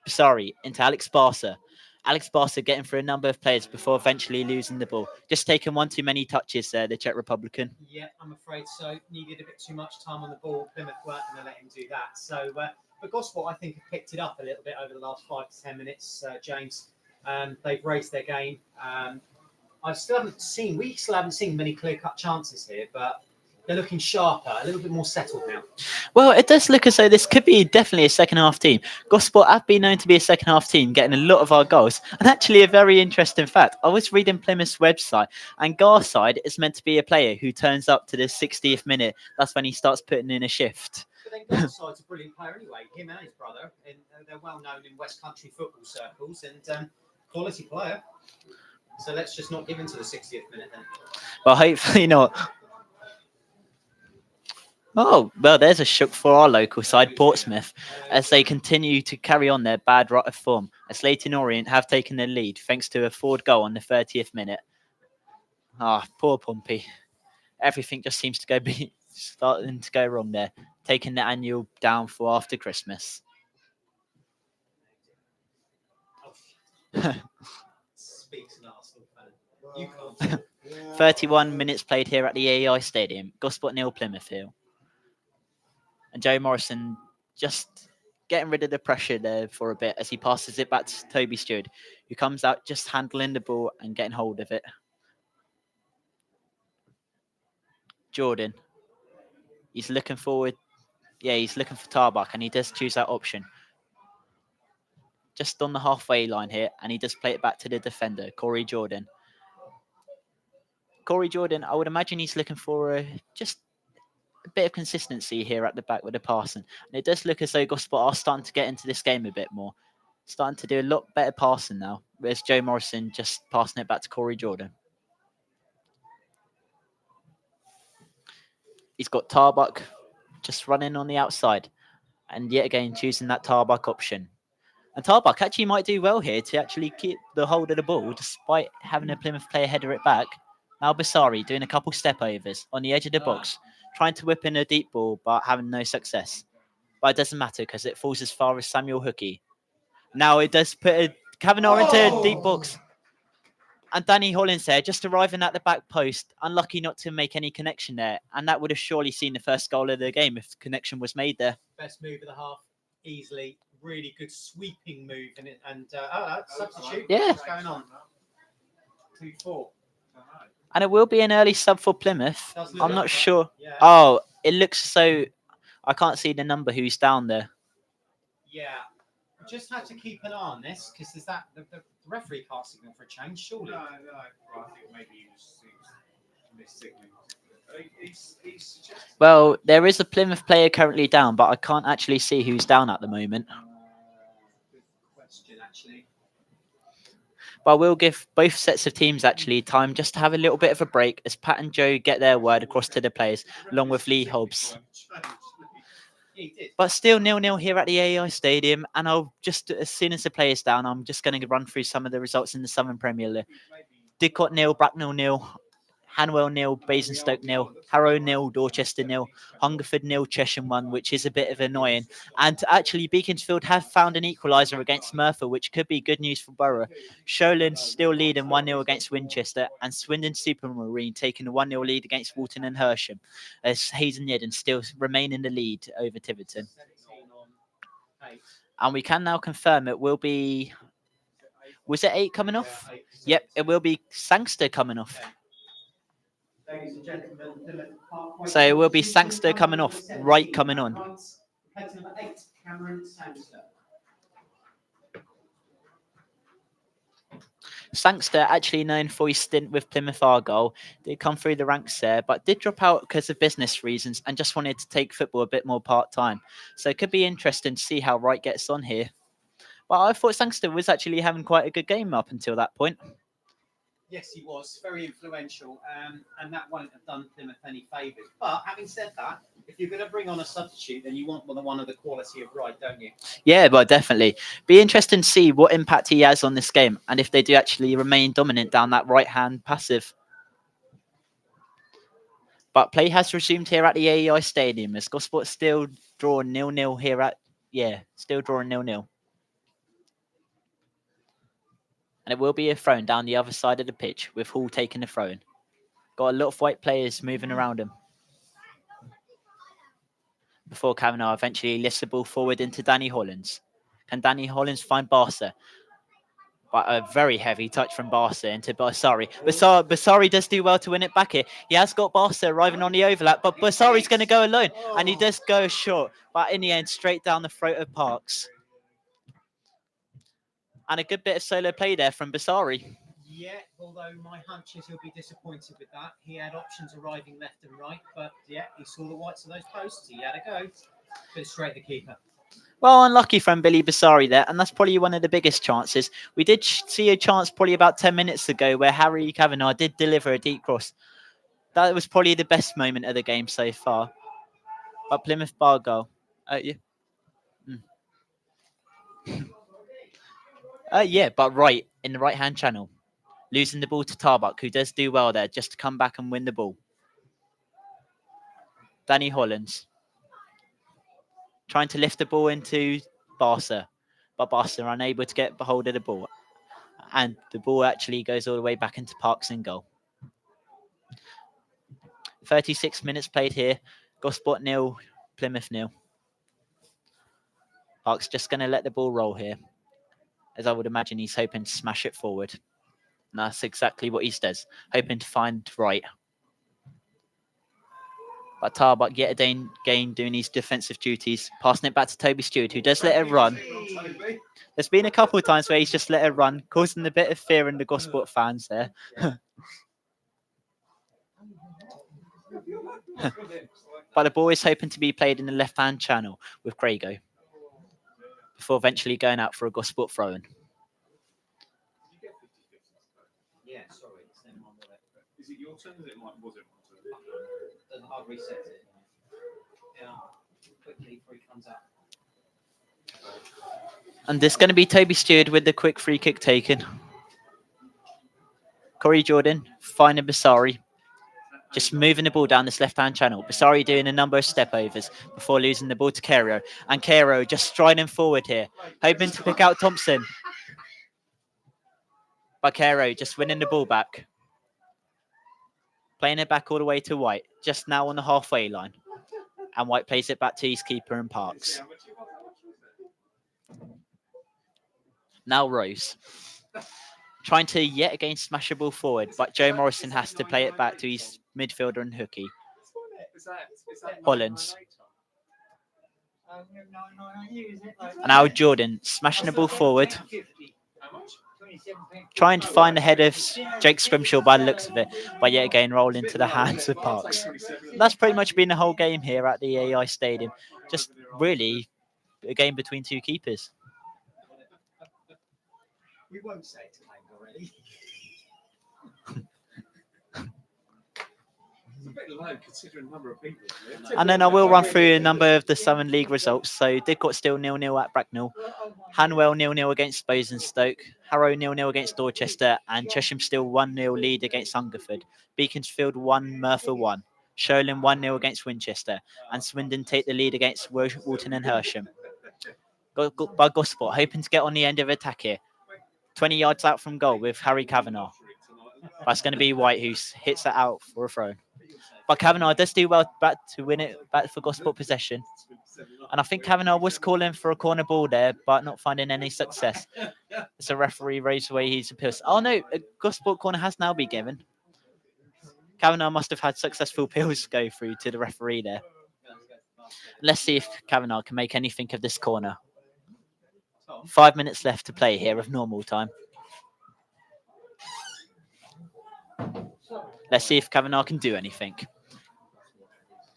Basari into Alex Barser. Alex Barser getting through a number of players before eventually losing the ball. Just taking one too many touches there, the Czech Republican. Yeah, I'm afraid so. Needed a bit too much time on the ball. Plymouth weren't going to let him do that. So, but Gosport, I think, have picked it up a little bit over the last 5 to 10 minutes, James. They've raised their game. We still haven't seen many clear-cut chances here, but they're looking sharper, a little bit more settled now. Well, it does look as though this could be definitely a second half team. Gosport have been known to be a second half team, getting a lot of our goals. And actually, a very interesting fact, I was reading Plymouth's website, and Garside is meant to be a player who turns up to the 60th minute. That's when he starts putting in a shift. But then Garside's a brilliant player anyway. Him and his brother, and they're well known in West Country football circles, and quality player. So let's just not give in to the 60th minute then. Well, hopefully not. Oh, well, there's a shook for our local side, Portsmouth, as they continue to carry on their bad rut of form, as Leyton Orient have taken the lead thanks to a forward goal on the 30th minute. Poor Pompey. Everything just seems to be starting to go wrong there, taking the annual down for after Christmas. Speaks an Arsenal fan. You can't. 31 minutes played here at the AEI Stadium. Gosport nil, Plymouth nil. And Joe Morrison just getting rid of the pressure there for a bit as he passes it back to Toby Stewart, who comes out just handling the ball and getting hold of it. Jordan. He's looking forward. Yeah, he's looking for Tarbuck, and he does choose that option. Just on the halfway line here, and he does play it back to the defender, Corey Jordan. Corey Jordan, I would imagine he's looking for just a bit of consistency here at the back with the passing. And it does look as though Gosport are starting to get into this game a bit more. Starting to do a lot better passing now. There's Joe Morrison just passing it back to Corey Jordan. He's got Tarbuck just running on the outside. And yet again, choosing that Tarbuck option. And Tarbuck actually might do well here to actually keep the hold of the ball despite having a Plymouth player header it back. Now Basari doing a couple step overs on the edge of the box, trying to whip in a deep ball but having no success. But it doesn't matter because it falls as far as Samuel Hookie. Now it does put a Kavanagh into a deep box. And Danny Hollins there just arriving at the back post, unlucky not to make any connection there. And that would have surely seen the first goal of the game if the connection was made there. Best move of the half, easily. Really good sweeping move. And substitute. Yeah. What's going on? 2-4. And it will be an early sub for Plymouth. I'm not sure. Yeah. Oh, it looks so. I can't see the number who's down there. Yeah. Just had to keep an eye on this because there's that the referee can't signal for a change, surely. No. Well, I think maybe he was missing. Well, there is a Plymouth player currently down, but I can't actually see who's down at the moment. Good question, actually. But we'll give both sets of teams actually time just to have a little bit of a break as Pat and Joe get their word across to the players, along with Lee Hobbs. But still 0-0 here at the AEI Stadium, and I'll just, as soon as the player's down, I'm just going to run through some of the results in the Southern Premier League. Didcot 0, Bracknell 0, Hanwell 0, Basingstoke 0, Harrow 0, Dorchester 0, Hungerford 0, Chesham 1, which is a bit of annoying. And actually, Beaconsfield have found an equaliser against Merthyr, which could be good news for Borough. Sholing still leading 1-0 against Winchester, and Swindon Supermarine taking a 1-0 lead against Walton and Hersham, as Hazen Yedden still remain in the lead over Tiverton. And we can now confirm it will be... Was it 8 coming off? Yep, it will be Sangster coming off. Ladies and gentlemen, So it will be Sangster coming off, right coming on. Number 8, Cameron Sangster. Sangster, actually known for his stint with Plymouth Argyle, did come through the ranks there, but did drop out because of business reasons and just wanted to take football a bit more part-time. So it could be interesting to see how Wright gets on here. Well, I thought Sangster was actually having quite a good game up until that point. Yes, he was very influential, and that won't have done Plymouth any favours. But having said that, if you're going to bring on a substitute, then you want one of the quality of Wright, don't you? Yeah, well, definitely. Be interesting to see what impact he has on this game and if they do actually remain dominant down that right-hand passive. But play has resumed here at the AEI Stadium as Gosport still drawing 0-0 here at, still drawing 0-0. And it will be a throw down the other side of the pitch with Hall taking the throw. Got a lot of white players moving around him. Before Kavanagh eventually lifts the ball forward into Danny Hollins. Can Danny Hollins find Barca? But a very heavy touch from Barca into Basari. Basari does do well to win it back here. He has got Barca arriving on the overlap, but Basari's going to go alone. And he does go short. But in the end, straight down the throat of Parks. And a good bit of solo play there from Basari. Yeah, although my hunch is he'll be disappointed with that. He had options arriving left and right, but yeah, he saw the whites of those posts. He had a go. But straight at the keeper. Well, unlucky from Billy Basari there, and that's probably one of the biggest chances. We did see a chance probably about 10 minutes ago where Harry Kavanagh did deliver a deep cross. That was probably the best moment of the game so far. But Plymouth Argyle. But right in the right-hand channel. Losing the ball to Tarbuck, who does do well there, just to come back and win the ball. Danny Hollins. Trying to lift the ball into Barca, but Barca are unable to get hold of the ball. And the ball actually goes all the way back into Parks in goal. 36 minutes played here. Gosport 0, Plymouth 0. Parks just going to let the ball roll here. As I would imagine, he's hoping to smash it forward. And that's exactly what he does. Hoping to find Wright. But Tarbuck yet again doing his defensive duties. Passing it back to Toby Stewart, who does let it run. There's been a couple of times where he's just let it run, causing a bit of fear in the Gosport fans there. But the ball is hoping to be played in the left-hand channel with Crago before eventually going out for a Gosport throw-in. Yeah, sorry. Is it your turn? Was it mine? I'll reset it. Yeah, quickly before he comes out. And there's going to be Toby Stewart with the quick free kick taken. Corey Jordan finding Basari. Just moving the ball down this left-hand channel. Basari doing a number of step-overs before losing the ball to Cairo. And Cairo just striding forward here, hoping to pick out Thompson. But Cairo just winning the ball back. Playing it back all the way to White, just now on the halfway line. And White plays it back to his keeper and Parks. Now Rose. Trying to yet again smash the ball forward, but Joe Morrison has to play it back to his midfielder and hooky. Hollins. And now Jordan smashing the ball forward. Trying to find the head of Jake Scrimshaw by the looks of it, but yet again roll into the hands of Parks. That's pretty much been the whole game here at the AI Stadium. Just really a game between two keepers. We won't say it already. It's a bit low considering the number of people. And then I will run through a number of the Southern League results. So Didcot still 0-0 at Bracknell. Hanwell 0-0 against Basingstoke. Harrow 0-0 against Dorchester. And Chesham still 1-0 lead against Hungerford. Beaconsfield 1, Merthyr 1. Sherlin 1-0 against Winchester. And Swindon take the lead against Walton and Hersham. By Gosport hoping to get on the end of attack here. 20 yards out from goal with Harry Kavanagh. That's going to be White who hits that out for a throw. But Kavanagh does do well back to win it back for Gosport possession. And I think Kavanagh was calling for a corner ball there, but not finding any success. As a referee raised away his appeals. Oh no, a Gosport corner has now been given. Kavanagh must have had successful appeals go through to the referee there. Let's see if Kavanagh can make anything of this corner. 5 minutes left to play here of normal time. Let's see if Kavanagh can do anything.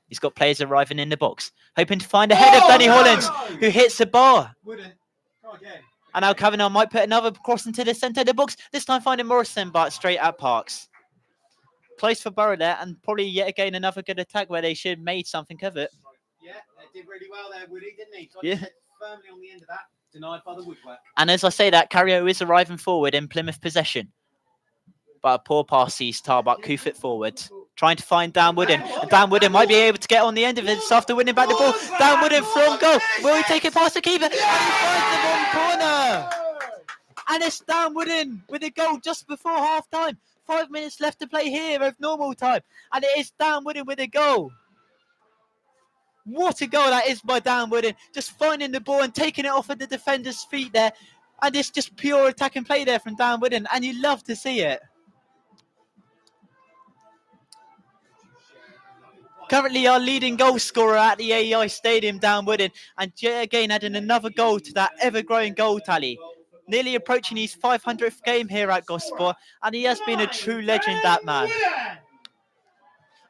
He's got players arriving in the box, hoping to find a head of Danny Hollins, who hits the bar. Wouldn't. Try again. And now Kavanagh might put another cross into the centre of the box, this time finding Morrison, but straight at Parks. Close for Borough there, and probably yet again another good attack where they should have made something of it. Yeah, they did really well there, Woody, didn't he? Yeah. Firmly on the end of that, denied by the woodwork. And as I say that, Carrio is arriving forward in Plymouth possession. But a poor pass sees Tarbuck hoof it forward, trying to find Dan Wooden. And Dan Wooden might be able to get on the end of it after winning back the ball. Dan Wooden from goal. Will he take it past the keeper? And he finds the wrong corner. And it's Dan Wooden with a goal just before half time. 5 minutes left to play here of normal time. And it is Dan Wooden with a goal. What a goal that is by Dan Wooden. Just finding the ball and taking it off of the defender's feet there. And it's just pure attack and play there from Dan Wooden. And you love to see it. Currently our leading goal scorer at the AEI Stadium, Dan Wooden, and yet again adding another goal to that ever-growing goal tally. Nearly approaching his 500th game here at Gosport, and he has been a true legend, that man.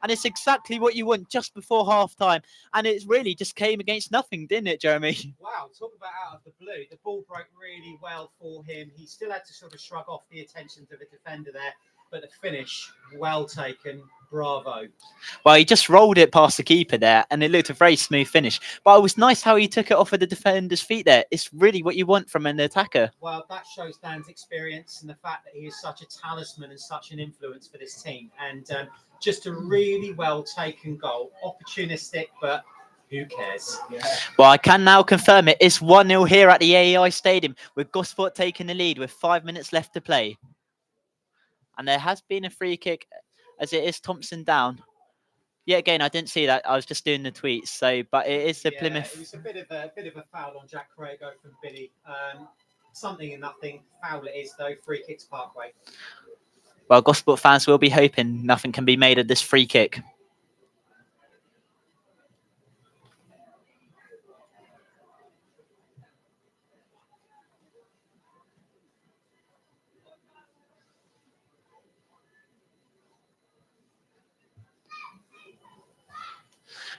And it's exactly what you want just before half-time, and it really just came against nothing, didn't it, Jeremy? Wow, talk about out of the blue. The ball broke really well for him. He still had to sort of shrug off the attentions of the defender there, but the finish, well taken. Bravo. Well, he just rolled it past the keeper there, and it looked a very smooth finish. But it was nice how he took it off of the defender's feet there. It's really what you want from an attacker. Well, that shows Dan's experience and the fact that he is such a talisman and such an influence for this team. And just a really well taken goal. Opportunistic, but who cares? Well, I can now confirm it. It's 1-0 here at the AEI Stadium, with Gosport taking the lead with 5 minutes left to play. And there has been a free kick, as it is Thompson down. Yet again, I didn't see that. I was just doing the tweets. So, but it is the Plymouth. It was a bit of a foul on Jack Crago from Billy. Something and nothing. Foul it is though. Free kicks Parkway. Well, Gosport fans will be hoping nothing can be made of this free kick.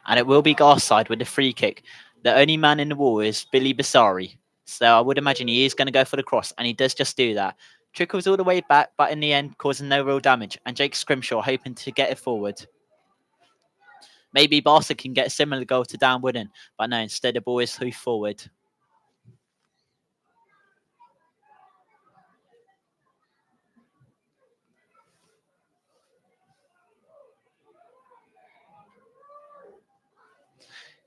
And it will be Garside with the free kick. The only man in the wall is Billy Basari. So I would imagine he is going to go for the cross, and he does just do that. Trickles all the way back, but in the end, causing no real damage. And Jake Scrimshaw hoping to get it forward. Maybe Barca can get a similar goal to Dan Wooden, but no, instead the ball is hoof forward.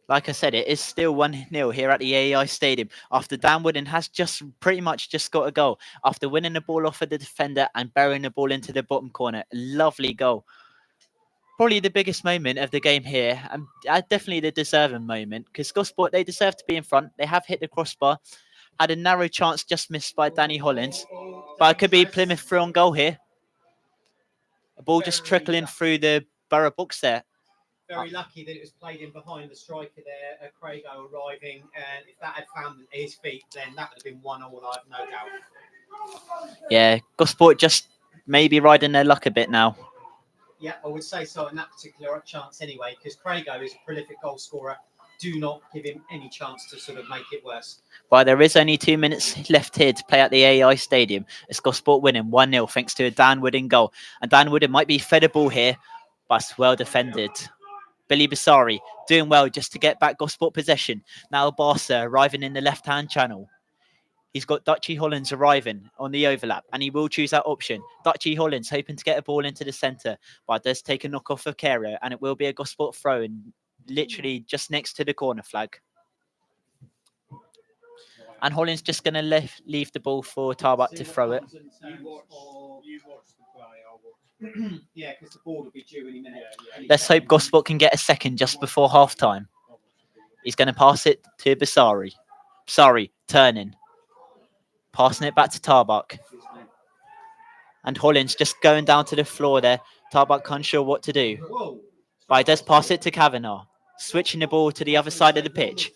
Like I said, it is still 1-0 here at the AEI Stadium after Dan Wooden has just pretty much just got a goal after winning the ball off of the defender and burying the ball into the bottom corner. Lovely goal. Probably the biggest moment of the game here, and definitely the deserving moment, because Gosport, they deserve to be in front. They have hit the crossbar, had a narrow chance just missed by Danny Hollins, but it could be Plymouth through on goal here. A ball just trickling through the Borough box there. Very lucky that it was played in behind the striker there, Crago arriving, and if that had found his feet, then that would have been 1-1, I've no doubt. Yeah, Gosport just maybe riding their luck a bit now. Yeah, I would say so in that particular chance anyway, because Crago is a prolific goal scorer. Do not give him any chance to sort of make it worse. Well, there is only 2 minutes left here to play at the AEI Stadium. It's Gosport winning 1-0 thanks to a Dan Wooden goal. And Dan Wooden might be fed a ball here, but it's well defended. Billy Basari doing well just to get back Gosport possession. Now Barca arriving in the left-hand channel. He's got Dutchy Hollins arriving on the overlap, and he will choose that option. Dutchy Hollins hoping to get a ball into the centre, but does take a knock off of Cario, and it will be a Gosport throw in literally just next to the corner flag. And Hollins just going to leave the ball for Tarbuck to throw it. You watch the play, Yeah, because the ball will be due any minute. Let's hope Gosport can get a second just before half-time. He's going to pass it to Basari. Basari turning. Passing it back to Tarbuck. And Hollins just going down to the floor there. Tarbuck can't sure what to do. But he does pass it to Kavanagh. Switching the ball to the other side of the pitch.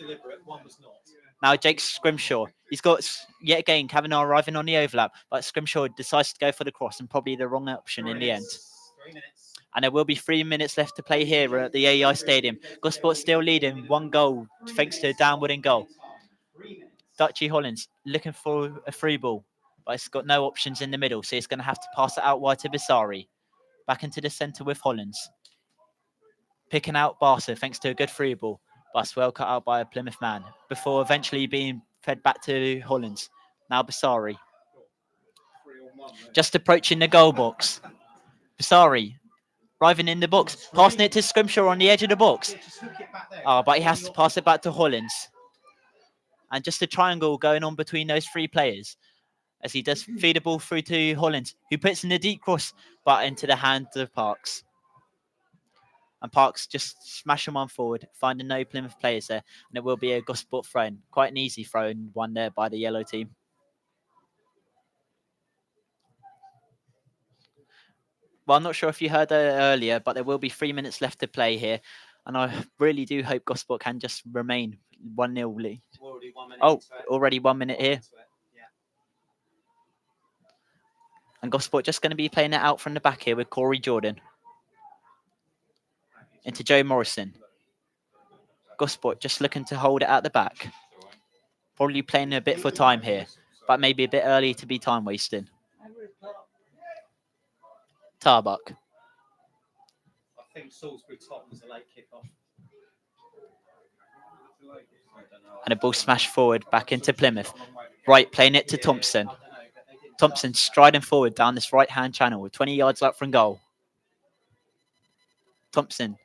Now Jake Scrimshaw. He's got, yet again, Kavanagh arriving on the overlap. But Scrimshaw decides to go for the cross and probably the wrong option in the end. And there will be 3 minutes left to play here at the AEI Stadium. Gosport still leading 1 goal thanks to a downward in goal. Dutchy Hollins looking for a free ball, but it's got no options in the middle, so it's going to have to pass it out wide to Basari. Back into the centre with Hollins. Picking out Barca thanks to a good free ball, but it's well cut out by a Plymouth man before eventually being fed back to Hollins. Now Basari. Just approaching the goal box. Basari arriving in the box, passing it to Scrimshaw on the edge of the box. Oh, but he has to pass it back to Hollins. And just a triangle going on between those 3 players as he does feed the ball through to Hollins, who puts in a deep cross, but into the hands of Parks. And Parks just smashing one forward, finding no Plymouth players there. And it will be a Gosport throw. Quite an easy throw, one there by the yellow team. Well, I'm not sure if you heard earlier, but there will be 3 minutes left to play here. And I really do hope Gosport can just remain 1-0 lead. Already 1 minute here. And Gosport just going to be playing it out from the back here with Corey Jordan. Into Joe Morrison. Gosport just looking to hold it at the back. Probably playing a bit for time here, but maybe a bit early to be time wasting. Tarbuck. I think Salisbury Top was a late kick-off. And a ball smashed forward back into Plymouth. Right, playing it to Thompson. Thompson striding forward down this right-hand channel with 20 yards up from goal. Thompson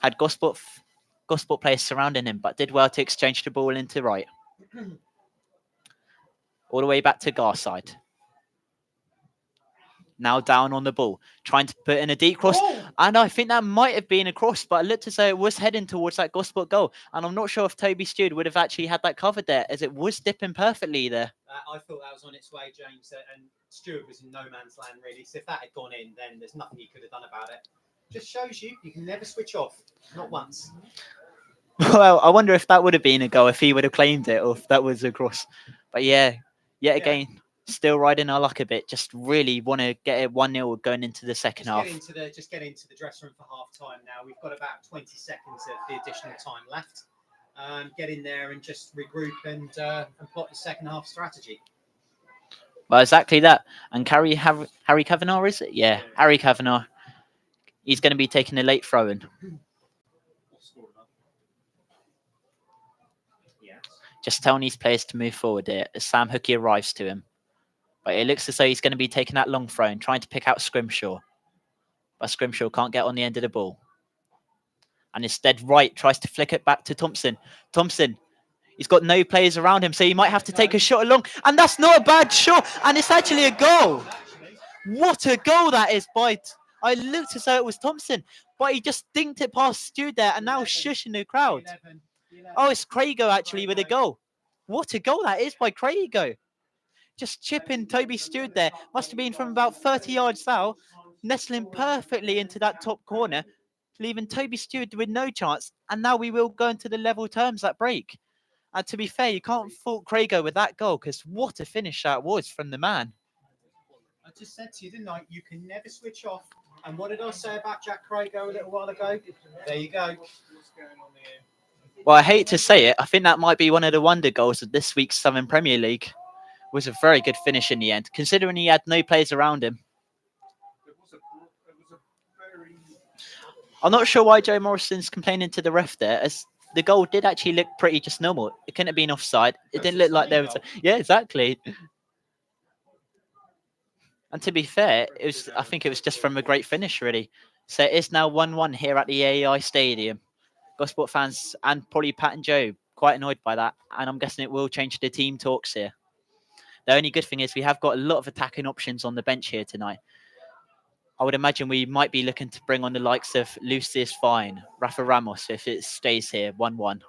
had Gosport players surrounding him, but did well to exchange the ball into right. All the way back to Garside. Now down on the ball, trying to put in a deep cross. Oh! And I think that might have been a cross, but it looked as though it was heading towards that Gosport goal. And I'm not sure if Toby Stewart would have actually had that covered there, as it was dipping perfectly there. I thought that was on its way, James, and Stewart was in no man's land, really. So if that had gone in, then there's nothing he could have done about it. Just shows you can never switch off, not once. Well, I wonder if that would have been a goal, if he would have claimed it, or if that was a cross. But yeah, yet again, still riding our luck a bit. Just really want to get it 1-0 going into the second half. Just get into the dressing room for half time now. We've got about 20 seconds of the additional time left. Get in there and just regroup and plot the second half strategy. Well, exactly that. And Harry Kavanagh, is it? Yeah, Harry Kavanagh. He's going to be taking a late throw-in. Just telling his players to move forward here as Sam Hookie arrives to him. But it looks as though he's going to be taking that long throw and trying to pick out Scrimshaw. But Scrimshaw can't get on the end of the ball. And instead, Wright tries to flick it back to Thompson. Thompson, he's got no players around him, so he might have to take a shot along. And that's not a bad shot. And it's actually a goal. What a goal that is by... I looked as though it was Thompson, but he just dinked it past Stu there and now shushing the crowd. Oh, it's Craigo actually with a goal. What a goal that is by Craigo. Just chipping Toby Stewart there. Must have been from about 30 yards out, nestling perfectly into that top corner, leaving Toby Stewart with no chance. And now we will go into the level terms at break. And to be fair, you can't fault Craigo with that goal because what a finish that was from the man. I just said to you, didn't I? You can never switch off. And what did I say about Jack Craigo a little while ago? There you go. Well, I hate to say it. I think that might be one of the wonder goals of this week's Southern Premier League. It was a very good finish in the end, considering he had no players around him. I'm not sure why Joe Morrison's complaining to the ref there, as the goal did actually look pretty just normal. It couldn't have been offside. It didn't look like there was... Yeah, exactly. And to be fair, I think it was just from a great finish, really. So it is now 1-1 here at the AEI Stadium. Gosport fans and probably Pat and Joe quite annoyed by that. And I'm guessing it will change the team talks here. The only good thing is we have got a lot of attacking options on the bench here tonight. I would imagine we might be looking to bring on the likes of Lucius Fine, Rafa Ramos, if it stays here 1-1.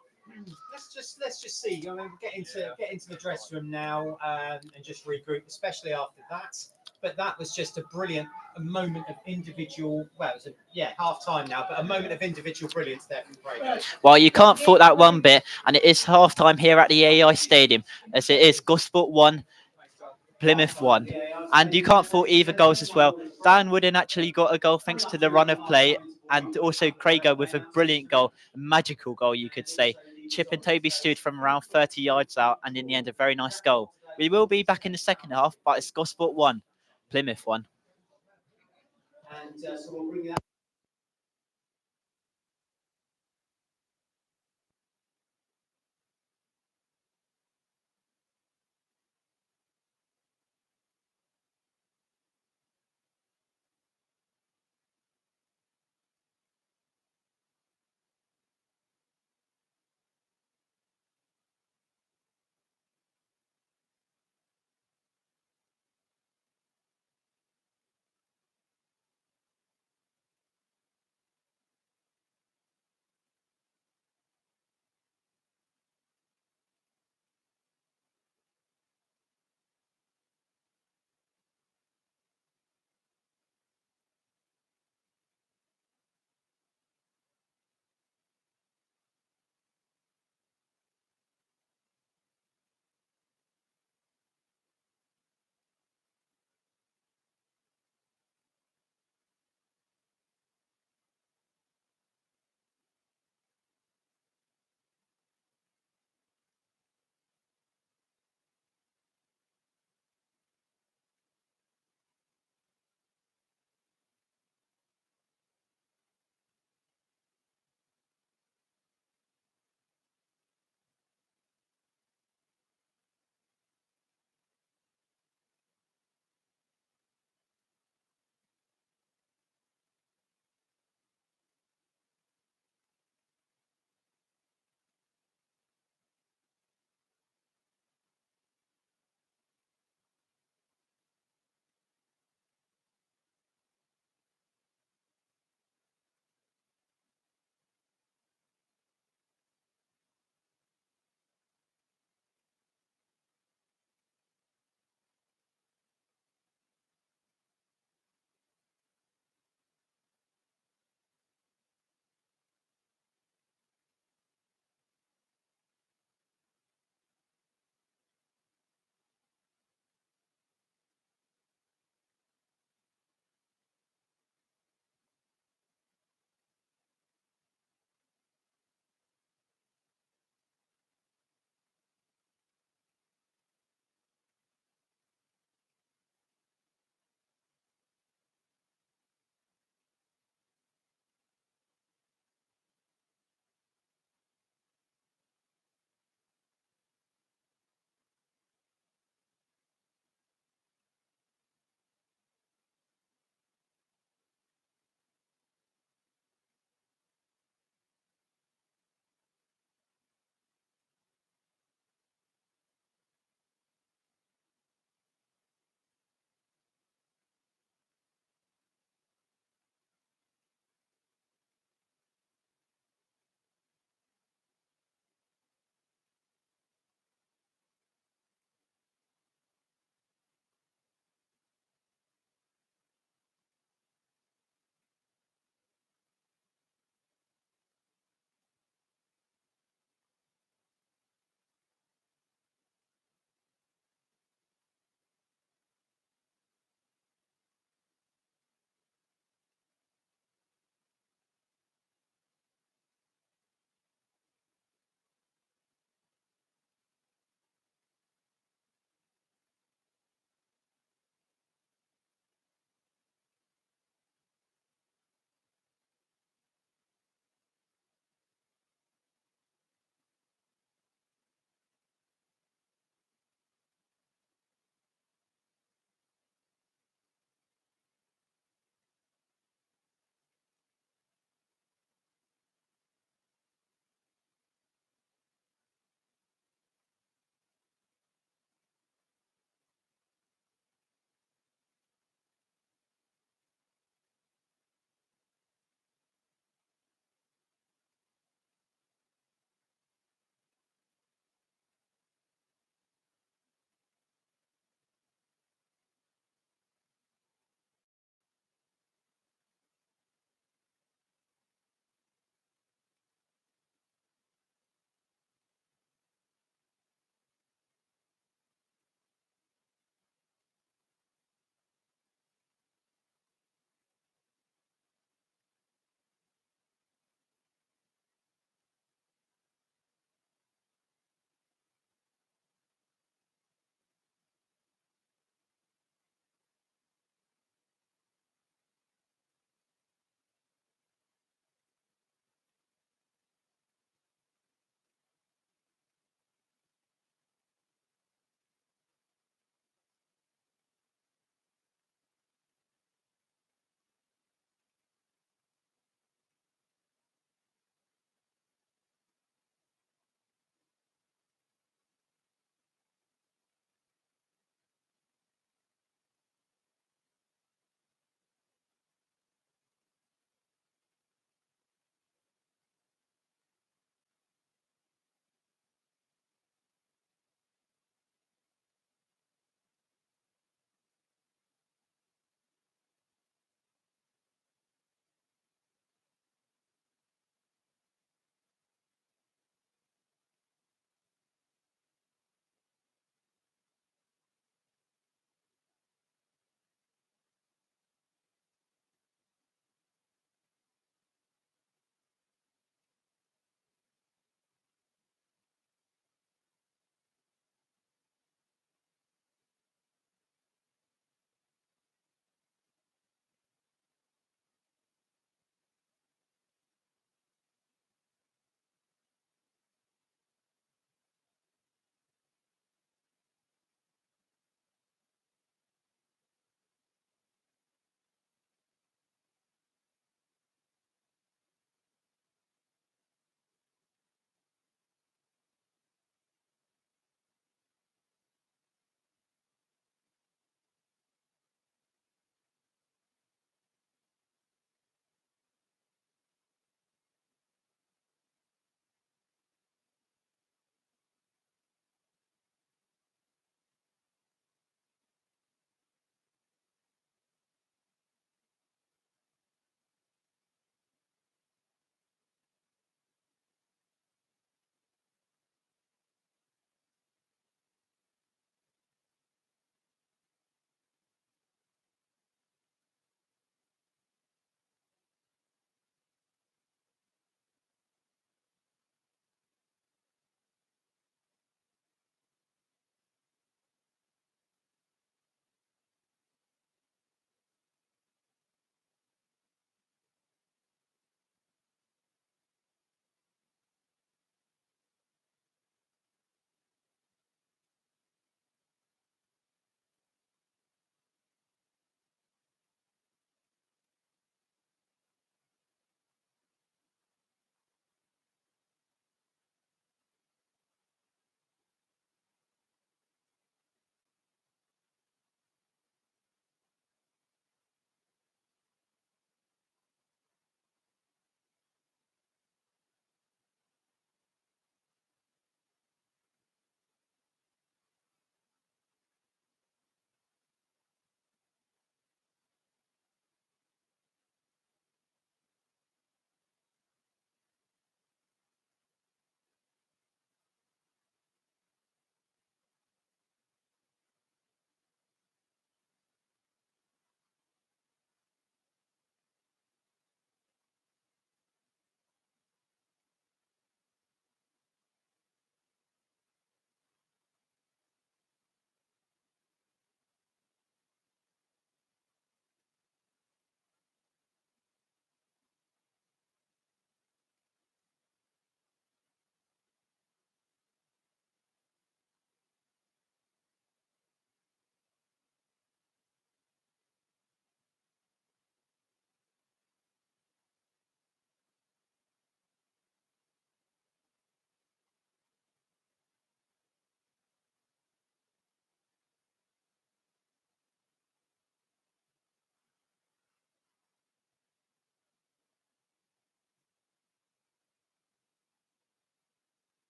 Let's just see. I mean, get into the dressing room now and just regroup, especially after that. But that was just a moment of individual. Well, it was half time now, but a moment of individual brilliance there from Craigo. Well, you can't fault that one bit, and it is half time here at the AEI Stadium, as it is Gosport 1, Plymouth won. And you can't fault either goals as well. Dan Wooden actually got a goal thanks to the run of play, and also Craigo with a brilliant goal, a magical goal, you could say. Chip and Toby stood from around 30 yards out, and in the end, a very nice goal. We will be back in the second half, but it's Gosport 1, Plymouth 1. And so we'll bring you that.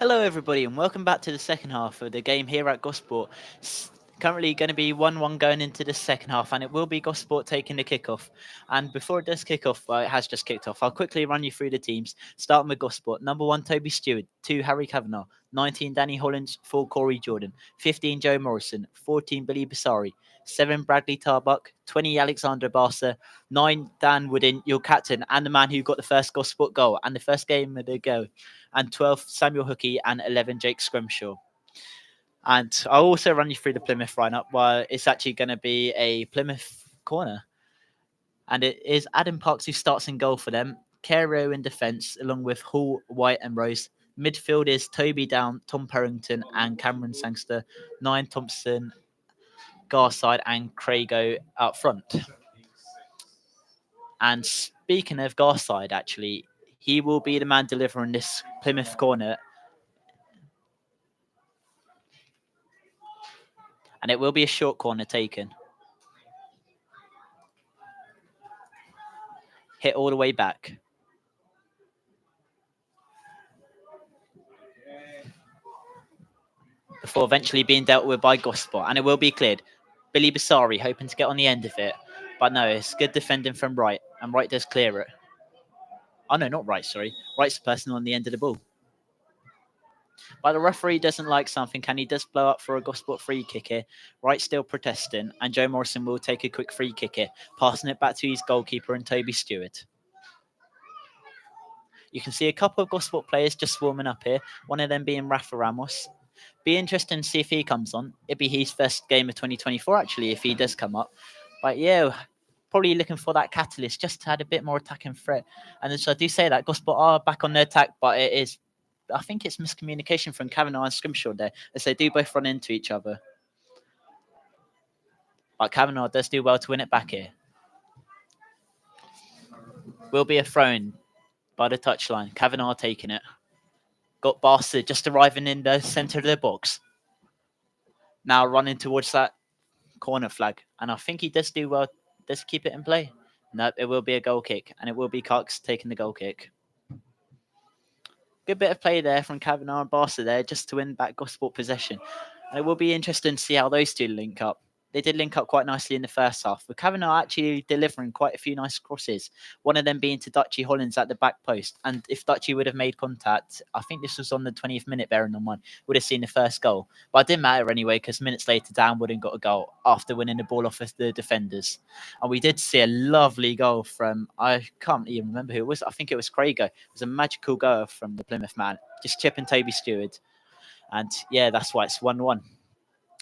Hello, everybody, and welcome back to the second half of the game here at Gosport. Currently going to be 1-1 going into the second half, and it will be Gosport taking the kickoff. And before it does kick off, well, it has just kicked off. I'll quickly run you through the teams, starting with Gosport. Number 1, Toby Stewart. 2, Harry Kavanagh. 19, Danny Hollins. 4, Corey Jordan. 15, Joe Morrison. 14, Billy Basari. 7, Bradley Tarbuck. 20, Alexander Barsa. 9, Dan Wooden, your captain, and the man who got the first Gosport goal and the first game of the go. And 12, Samuel Hookey, and 11, Jake Scrimshaw. And I'll also run you through the Plymouth lineup, where it's actually going to be a Plymouth corner. And it is Adam Parks who starts in goal for them, Caro in defence, along with Hall, White, and Rose. Midfield is Toby Down, Tom Perrington, and Cameron Sangster. 9, Thompson, Garside, and Craigo up front. And speaking of Garside, actually, he will be the man delivering this Plymouth corner. And it will be a short corner taken. Hit all the way back. Before eventually being dealt with by Gosport. And it will be cleared. Billy Basari hoping to get on the end of it. But no, it's good defending from Wright. And Wright does clear it. Oh no, not Wright, sorry. Wright's the person on the end of the ball. But the referee doesn't like something, and he does blow up for a Gosport free kick here. Wright still protesting, and Joe Morrison will take a quick free kick here, passing it back to his goalkeeper and Toby Stewart. You can see a couple of Gosport players just warming up here, one of them being Rafa Ramos. Be interesting to see if he comes on. It'd be his first game of 2024, actually, if he does come up. But yeah, probably looking for that catalyst, just to add a bit more attacking threat. And so I do say that Gosport are back on their attack, but it is, I think it's miscommunication from Kavanagh and Scrimshaw there, as they do both run into each other. But Kavanagh does do well to win it back here. Will be a throw-in by the touchline. Kavanagh taking it. Got Barsa just arriving in the centre of the box. Now running towards that corner flag. And I think he does do well. Does keep it in play? No, it will be a goal kick. And it will be Cox taking the goal kick. Good bit of play there from Kavanagh and Barsa there just to win back Gosport possession. And it will be interesting to see how those two link up. They did link up quite nicely in the first half, with Kavanagh actually delivering quite a few nice crosses, one of them being to Dutchy Hollins at the back post. And if Dutchy would have made contact, I think this was on the 20th minute, bearing on one, would have seen the first goal. But it didn't matter anyway, because minutes later, Dan Wooden got a goal after winning the ball off of the defenders. And we did see a lovely goal from, I can't even remember who it was, I think it was Craigo. It was a magical goal from the Plymouth man, just chipping Toby Stewart. And yeah, that's why it's 1-1.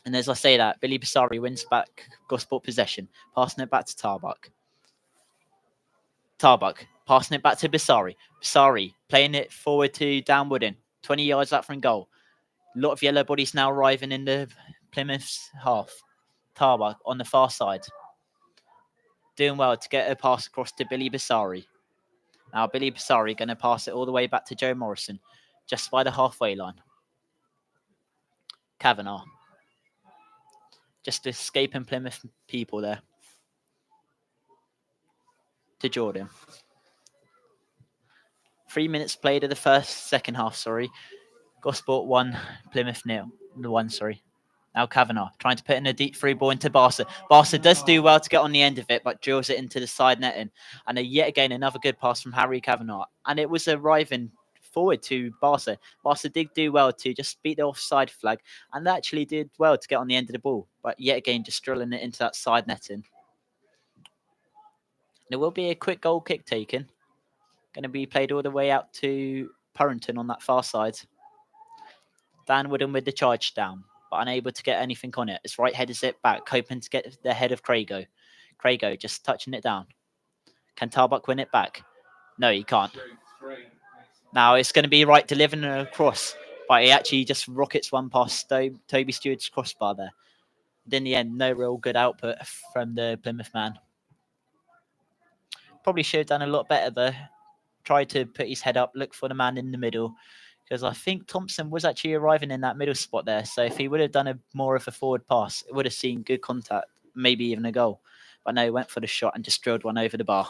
And as I say that, Billy Basari wins back Gosport possession, passing it back to Tarbuck. Tarbuck passing it back to Basari. Basari playing it forward to Dan Wooden, 20 yards out from goal. A lot of yellow bodies now arriving in the Plymouth's half. Tarbuck on the far side. Doing well to get a pass across to Billy Basari. Now Billy Basari going to pass it all the way back to Joe Morrison, just by the halfway line. Kavanagh. Just escaping Plymouth people there. To Jordan. 3 minutes played of the second half. Gosport 1, Plymouth 0. Now Kavanagh trying to put in a deep free ball into Barsa. Barsa does do well to get on the end of it, but drills it into the side netting. And yet again, another good pass from Harry Kavanagh. And it was arriving forward to Barsa. Barsa did do well to just beat the offside flag, and they actually did well to get on the end of the ball, but yet again just drilling it into that side netting. There will be a quick goal kick taken, going to be played all the way out to Purrington on that far side. Dan Wooden with the charge down, but unable to get anything on it. His right headers it back, hoping to get the head of Craigo. Craigo just touching it down. Can Tarbuck win it back? No, he can't. Now it's going to be Wright delivering a cross, but he actually just rockets one past Toby Stewart's crossbar there. But in the end, no real good output from the Plymouth man. Probably should have done a lot better there. Tried to put his head up, look for the man in the middle, because I think Thompson was actually arriving in that middle spot there. So if he would have done more of a forward pass, it would have seen good contact, maybe even a goal. But no, he went for the shot and just drilled one over the bar.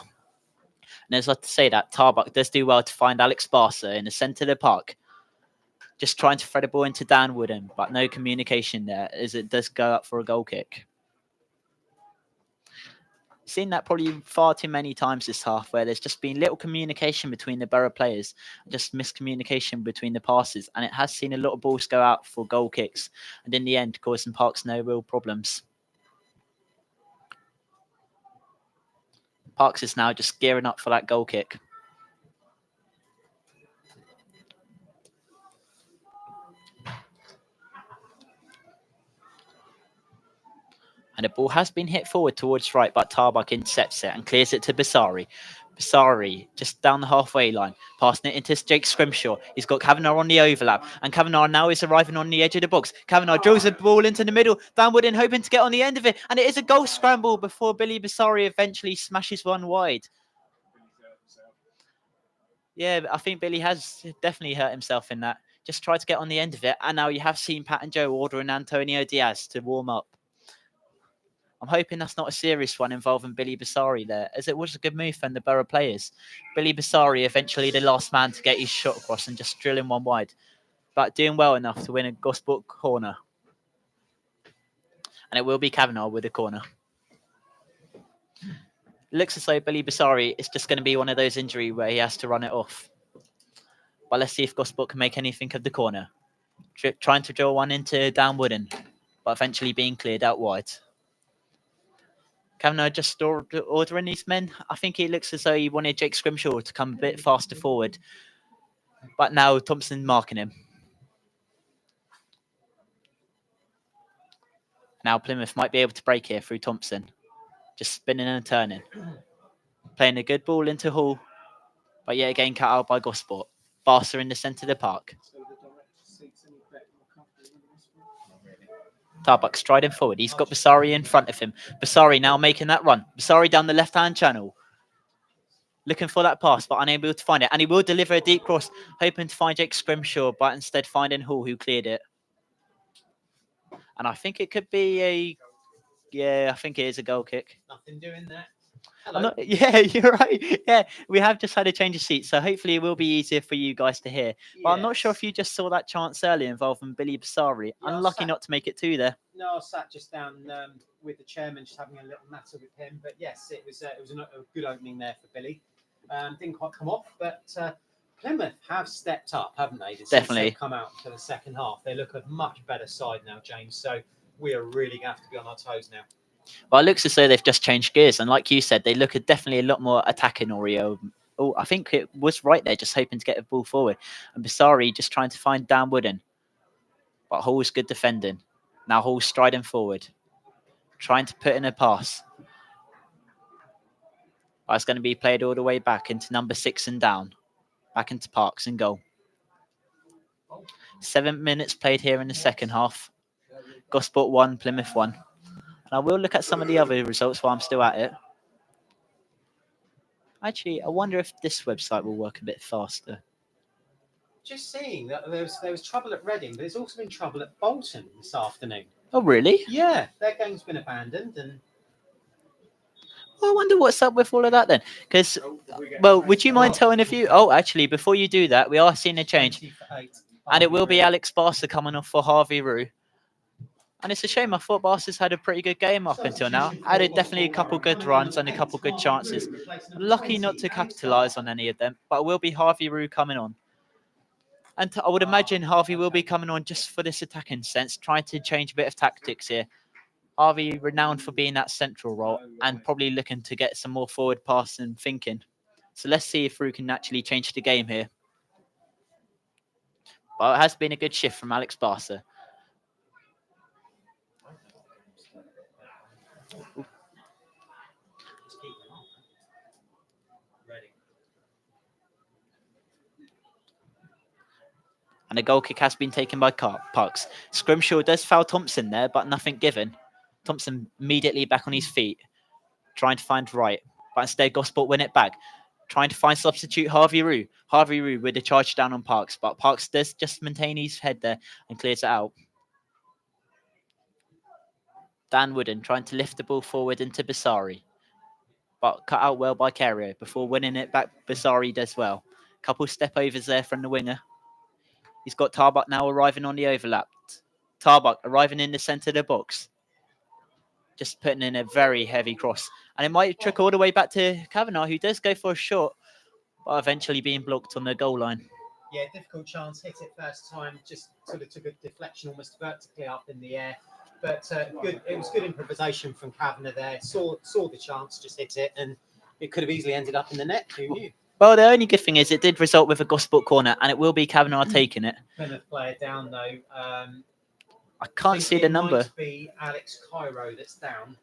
And as I say that, Tarbuck does do well to find Alex Barsa in the centre of the park. Just trying to thread a ball into Dan Wooden, but no communication there as it does go up for a goal kick. Seen that probably far too many times this half, where there's just been little communication between the Borough players, just miscommunication between the passes, and it has seen a lot of balls go out for goal kicks, and in the end causing Parks no real problems. Parks is now just gearing up for that goal kick. And the ball has been hit forward towards right, but Tarbuck intercepts it and clears it to Basari. Basari just down the halfway line, passing it into Jake Scrimshaw. He's got Kavanagh on the overlap, and Kavanagh now is arriving on the edge of the box. Kavanagh drills the ball into the middle. Dan Wooden hoping to get on the end of it, and it is a goal scramble before Billy Basari eventually smashes one wide. Yeah, I think Billy has definitely hurt himself in that. Just tried to get on the end of it, and now you have seen Pat and Joe ordering Antonio Diaz to warm up. I'm hoping that's not a serious one involving Billy Basari there, as it was a good move from the Borough players. Billy Basari eventually the last man to get his shot across and just drilling one wide, but doing well enough to win a Gosport corner. And it will be Kavanagh with a corner. Looks as though Billy Basari is just going to be one of those injuries where he has to run it off. But let's see if Gosport can make anything of the corner. Trying to drill one into Dan Wooden, but eventually being cleared out wide. Kavanagh just ordering these men. I think it looks as though he wanted Jake Scrimshaw to come a bit faster forward. But now Thompson marking him. Now Plymouth might be able to break here through Thompson. Just spinning and turning. Playing a good ball into Hall. But yet again cut out by Gosport. Barca in the centre of the park. Tarbuck striding forward. He's got Basari in front of him. Basari now making that run. Basari down the left-hand channel. Looking for that pass, but unable to find it. And he will deliver a deep cross, hoping to find Jake Scrimshaw, but instead finding Hall, who cleared it. And I think it could be a... Yeah, I think it is a goal kick. Nothing doing that. Hello. Yeah, you're right. Yeah, we have just had a change of seats, so hopefully it will be easier for you guys to hear. But I'm not sure if you just saw that chance earlier involving Billy Basari. Yeah, Unlucky not to make it two there. No, I sat just down with the chairman, just having a little natter with him. But yes, it was a good opening there for Billy. Didn't quite come off, but Plymouth have stepped up, haven't they? Since Definitely. they've come out for the second half. They look a much better side now, James. So we are really going to have to be on our toes now. Well, it looks as though they've just changed gears, and like you said, they look definitely a lot more attacking. Oreo. Oh, I think it was right there, just hoping to get the ball forward, and Basari just trying to find Dan Wooden, but Hall's good defending. Now Hall striding forward, trying to put in a pass. But it's going to be played all the way back into number 6 and down, back into Parks and goal. 7 minutes played here in the second half. Gosport 1, Plymouth 1. And I will look at some of the other results while I'm still at it. Actually, I wonder if this website will work a bit faster. Just seeing that there was trouble at Reading, but there's also been trouble at Bolton this afternoon. Oh, really? Yeah, their game's been abandoned. And Well, I wonder what's up with all of that then. Because, well, would you mind telling a few? Oh, actually, before you do that, we are seeing a change. 20 for 8. And it will be Alex Barca coming off for Harvey Rue. And it's a shame. I thought Barca's had a pretty good game up until now. Had definitely a couple good runs and a couple good chances. Lucky not to capitalise on any of them. But it will be Harvey Rue coming on. And I would imagine Harvey will be coming on just for this attacking sense, trying to change a bit of tactics here. Harvey renowned for being that central role and probably looking to get some more forward passing thinking. So let's see if Rue can actually change the game here. Well, it has been a good shift from Alex Barca. And a goal kick has been taken by Parks. Scrimshaw does foul Thompson there, but nothing given. Thompson immediately back on his feet, trying to find right. But instead, Gosport win it back. Trying to find substitute Harvey Rue. Harvey Rue with a charge down on Parks, but Parks does just maintain his head there and clears it out. Dan Wooden trying to lift the ball forward into Basari, but cut out well by Carrier before winning it back. Basari does well. Couple step overs there from the winger. He's got Tarbuck now arriving on the overlap. Tarbuck arriving in the centre of the box. Just putting in a very heavy cross. And it might trick all the way back to Kavanagh, who does go for a shot, but eventually being blocked on the goal line. Yeah, difficult chance. Hit it first time. Just sort of took a deflection almost vertically up in the air. But good. It was good improvisation from Kavanagh there. Saw the chance, just hit it, and it could have easily ended up in the net. Who knew? Well, the only good thing is it did result with a Gosport corner, and it will be Kavanagh taking it. Plymouth player down though. I can't see the number. It might be Alex Cairo that's down.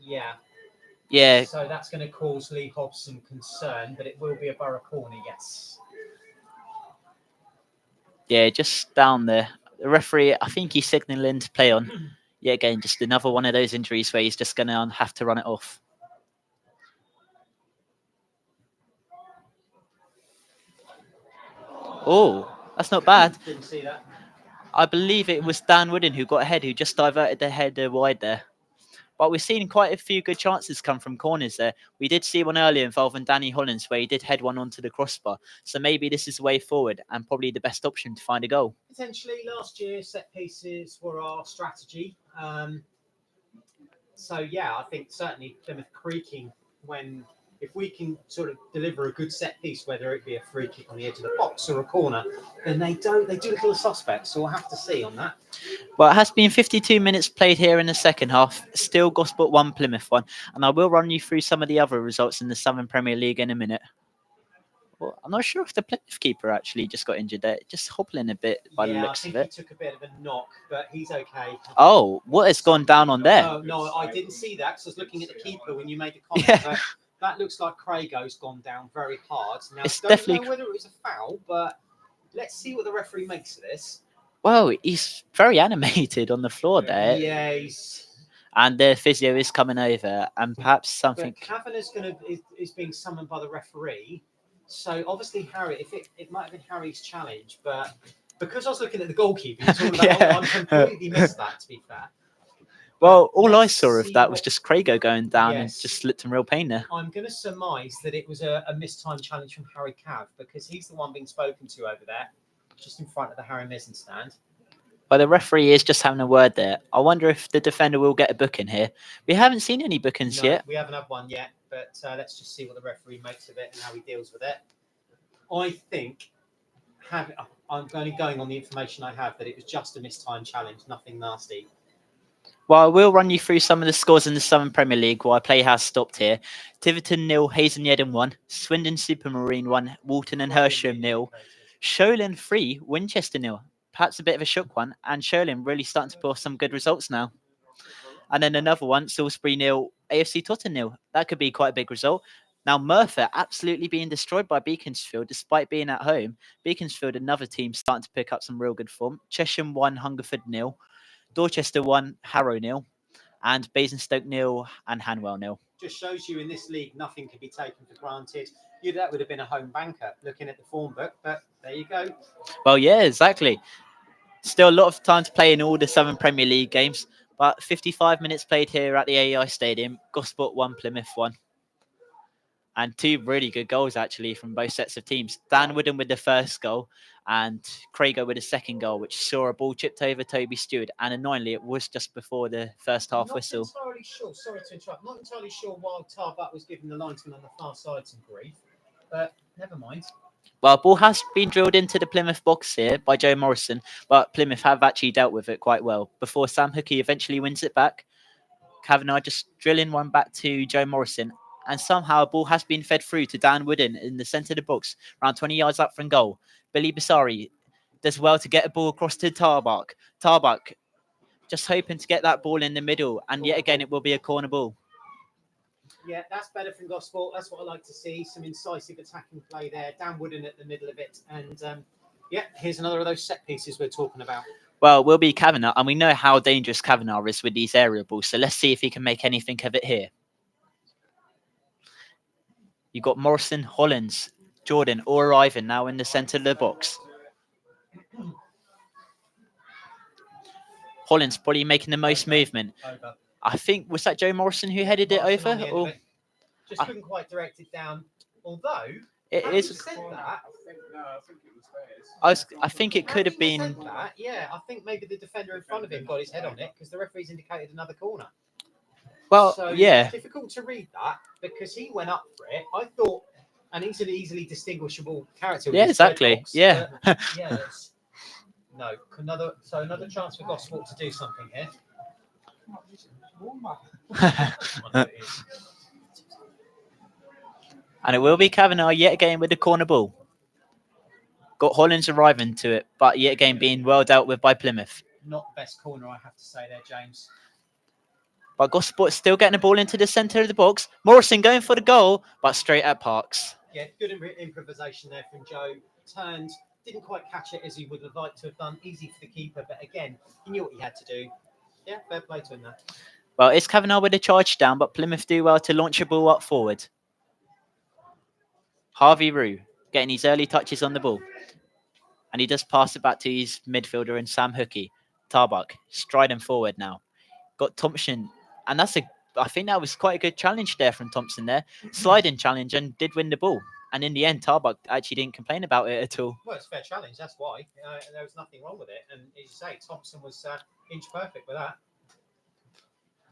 Yeah. Yeah. So that's going to cause Lee Hobbs some concern, but it will be a Borough corner, yes. Yeah, just down there. The referee, I think he's signalling to play on. Yeah, again, just another one of those injuries where he's just going to have to run it off. Oh, that's not bad. Didn't see that. I believe it was Dan Wooden who got ahead, who just diverted the header wide there. But we've seen quite a few good chances come from corners there. We did see one earlier involving Danny Hollins where he did head one onto the crossbar. So maybe this is the way forward and probably the best option to find a goal. Potentially, last year set pieces were our strategy. So yeah, I think certainly Plymouth creaking if we can sort of deliver a good set piece, whether it be a free kick on the edge of the box or a corner, then they do look a suspect. So we'll have to see on that. Well, it has been 52 minutes played here in the second half. Still Gosport 1, Plymouth 1. And I will run you through some of the other results in the Southern Premier League in a minute. Well, I'm not sure if the Plymouth keeper actually just got injured there. Just hobbling a bit by the looks of it. I think he took a bit of a knock, but he's okay. Oh, what has gone down on there? Oh, no, I didn't see that because I was looking at the keeper when you made the comment. Yeah. But that looks like Crago's gone down very hard. Now, It's don't definitely know whether it was a foul, but let's see what the referee makes of this. Well, he's very animated on the floor there. Yeah, and the physio is coming over, and perhaps something. But Kavanagh's is being summoned by the referee. So obviously Harry, it might have been Harry's challenge, but because I was looking at the goalkeeper, I completely missed that. To be fair. Well, all I saw of that was just Crago going down and Yes. just slipped in real pain there. I'm going to surmise that it was a mistimed challenge from Harry Cav because he's the one being spoken to over there, just in front of the Harry Mizzen stand. Well, the referee is just having a word there. I wonder if the defender will get a booking here. We haven't seen any bookings yet. We haven't had one yet, but let's just see what the referee makes of it and how he deals with it. I think, I'm only going on the information I have, that it was just a mistimed challenge, nothing nasty. Well, I will run you through some of the scores in the Southern Premier League while play has stopped here. Tiverton 0, Hazelmead 1, Swindon Supermarine 1, Walton and Hersham 0, Sholin 3, Winchester 0. Perhaps a bit of a shock one, and Sholin really starting to pull off some good results now. And then another one, Salisbury 0, AFC Tottenham 0. That could be quite a big result. Now, Merthyr absolutely being destroyed by Beaconsfield despite being at home. Beaconsfield, another team starting to pick up some real good form. Chesham 1, Hungerford 0. Dorchester 1, Harrow 0, and Basingstoke 0 and Hanwell 0. Just shows you in this league nothing can be taken for granted. That would have been a home banker looking at the form book, but there you go. Well, yeah, exactly. Still a lot of time to play in all the Southern Premier League games, but 55 minutes played here at the AEI Stadium. Gosport 1, Plymouth 1. And two really good goals, actually, from both sets of teams. Dan Wooden with the first goal and Crago with the second goal, which saw a ball chipped over Toby Stewart. And annoyingly, it was just before the first half whistle. Not entirely sure. Sorry to interrupt. Not entirely sure why Tarbuck was giving the linesman on the far side some grief, but never mind. Well, ball has been drilled into the Plymouth box here by Joe Morrison, but Plymouth have actually dealt with it quite well before Sam Hookey eventually wins it back. Kavanagh just drilling one back to Joe Morrison. And somehow a ball has been fed through to Dan Wooden in the centre of the box, around 20 yards up from goal. Billy Basari does well to get a ball across to Tarbuck. Tarbuck just hoping to get that ball in the middle. And yet again, it will be a corner ball. Yeah, that's better from Gosport. That's what I like to see. Some incisive attacking play there. Dan Wooden at the middle of it. And yeah, here's another of those set pieces we're talking about. Well, we'll be Kavanagh. And we know how dangerous Kavanagh is with these aerial balls. So let's see if he can make anything of it here. You've got Morrison, Hollins, Jordan all arriving now in the centre of the box. Hollins probably making the most movement. Over. I think, was that Joe Morrison who headed it over? Just couldn't quite direct it down. Although, It Have you is. said that? I think it was theirs. I think it could have Having been. said that, yeah, I think maybe the defender in front of him got his head on it because the referee's indicated another corner. Well, So yeah. it's difficult to read that because he went up for it. I thought an easily distinguishable character. With Yeah, his exactly. dreadlocks, Yeah. but yeah. No, another chance for Gosport to do something here. And it will be Kavanagh yet again with the corner ball. Got Hollins arriving to it, but yet again being well dealt with by Plymouth. Not the best corner, I have to say there, James. But Gosport still getting the ball into the centre of the box. Morrison going for the goal, but straight at Parks. Yeah, good improvisation there from Joe. Turned, didn't quite catch it as he would have liked to have done. Easy for the keeper, but again, he knew what he had to do. Yeah, fair play to him there. Well, it's Kavanagh with a charge down, but Plymouth do well to launch a ball up forward. Harvey Rue getting his early touches on the ball. And he does pass it back to his midfielder and Sam Hookie. Tarbuck striding forward now. Got Thompson. And I think that was quite a good challenge there from Thompson there. Sliding challenge and did win the ball. And in the end, Tarbuck actually didn't complain about it at all. Well, it's a fair challenge, that's why. There was nothing wrong with it. And as you say, Thompson was inch perfect with that.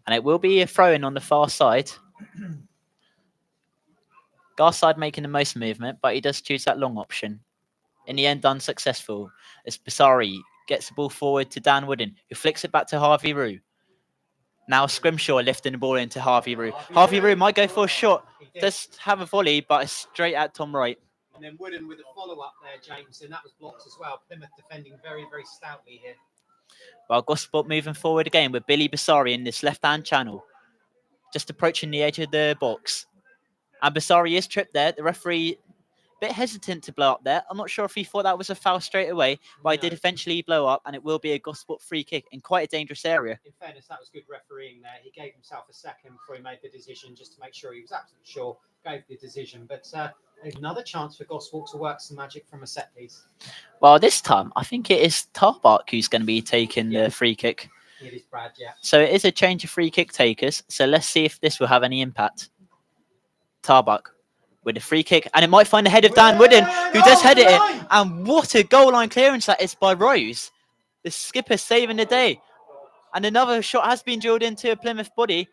And it will be a throw-in on the far side. Garside making the most movement, but he does choose that long option. In the end, unsuccessful as Basari gets the ball forward to Dan Wooden, who flicks it back to Harvey Rue. Now Scrimshaw lifting the ball into Harvey Rue. Harvey Rue might go for a shot. Does have a volley, but it's straight at Tom Wright. And then Wooden with a follow-up there, James, and that was blocked as well. Plymouth defending very, very stoutly here. Well, Gosport moving forward again with Billy Basari in this left-hand channel. Just approaching the edge of the box. And Basari is tripped there. The referee bit hesitant to blow up there. I'm not sure if he thought that was a foul straight away, but he did eventually blow up, and it will be a Gosport free kick in quite a dangerous area. In fairness, that was good refereeing there. He gave himself a second before he made the decision, just to make sure he was absolutely sure, gave the decision. But another chance for Gosport to work some magic from a set piece. Well, this time, I think it is Tarbuck who's going to be taking the free kick. It is Brad, yeah. So it is a change of free kick takers. So let's see if this will have any impact. Tarbuck with a free kick, and it might find the head of Dan Wooden, who does head it in. And what a goal line clearance that is by Rose. The skipper saving the day. And another shot has been drilled into a Plymouth body.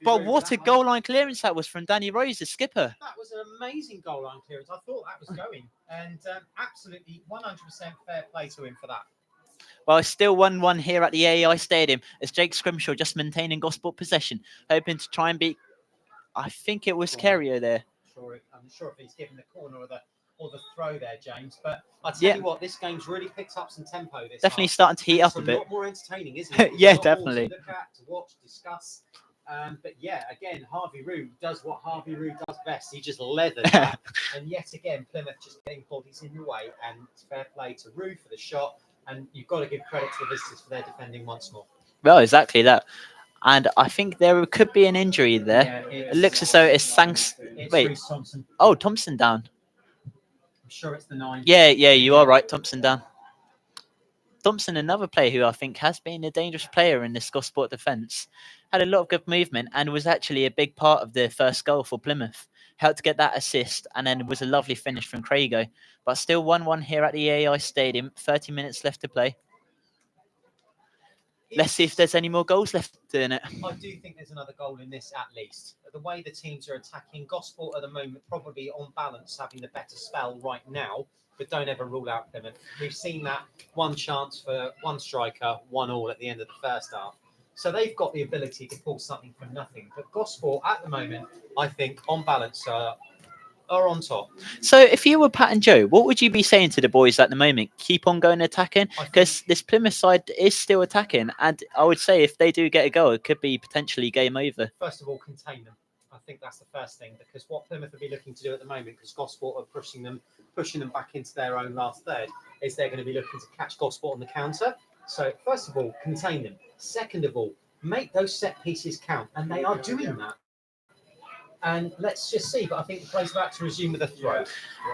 But what a goal line clearance that was from Danny Rose, the skipper. That was an amazing goal line clearance. I thought that was going. And absolutely 100% fair play to him for that. Well, it's still 1-1 here at the AEI Stadium as Jake Scrimshaw just maintaining Gosport possession, hoping to try and beat, I think it was Carrier there. I'm sure if he's given the corner or the throw there, James. But I tell you what, this game's really picked up some tempo. This definitely half. starting to heat up It's a bit. A lot more entertaining, isn't it? Yeah, a lot definitely. More to look at, to watch, discuss. But yeah, again, Harvey Rue does what Harvey Rue does best. He just leathered that. And yet again, Plymouth just getting bodies in the way. And it's fair play to Rue for the shot. And you've got to give credit to the visitors for their defending once more. Well, exactly that. And I think there could be an injury there. Yeah, it looks as though it's Wait. Reece Thompson. Oh, Thompson down. I'm sure it's the 9. Yeah, you are right. Thompson down. Thompson, another player who I think has been a dangerous player in this Gosport defence. Had a lot of good movement and was actually a big part of the first goal for Plymouth. Helped to get that assist, and then it was a lovely finish from Craigo. But still 1-1 here at the AEI Stadium. 30 minutes left to play. Let's see if there's any more goals left in it. I do think there's another goal in this at least. The way the teams are attacking, Gosport at the moment probably on balance having the better spell right now, but don't ever rule out Plymouth. We've seen that one chance for one striker, 1-1 at the end of the first half. So they've got the ability to pull something from nothing. But Gosport at the moment, I think, on balance, are on top. So if you were Pat and Joe, what would you be saying to the boys at the moment? Keep on going attacking? Because this Plymouth side is still attacking. And I would say if they do get a goal, it could be potentially game over. First of all, contain them. I think that's the first thing. Because what Plymouth will be looking to do at the moment, because Gosport are pushing them back into their own last third, is they're going to be looking to catch Gosport on the counter. So first of all, contain them. Second of all, make those set pieces count. And they are doing that. And let's just see, but I think the play's about to resume with a throw.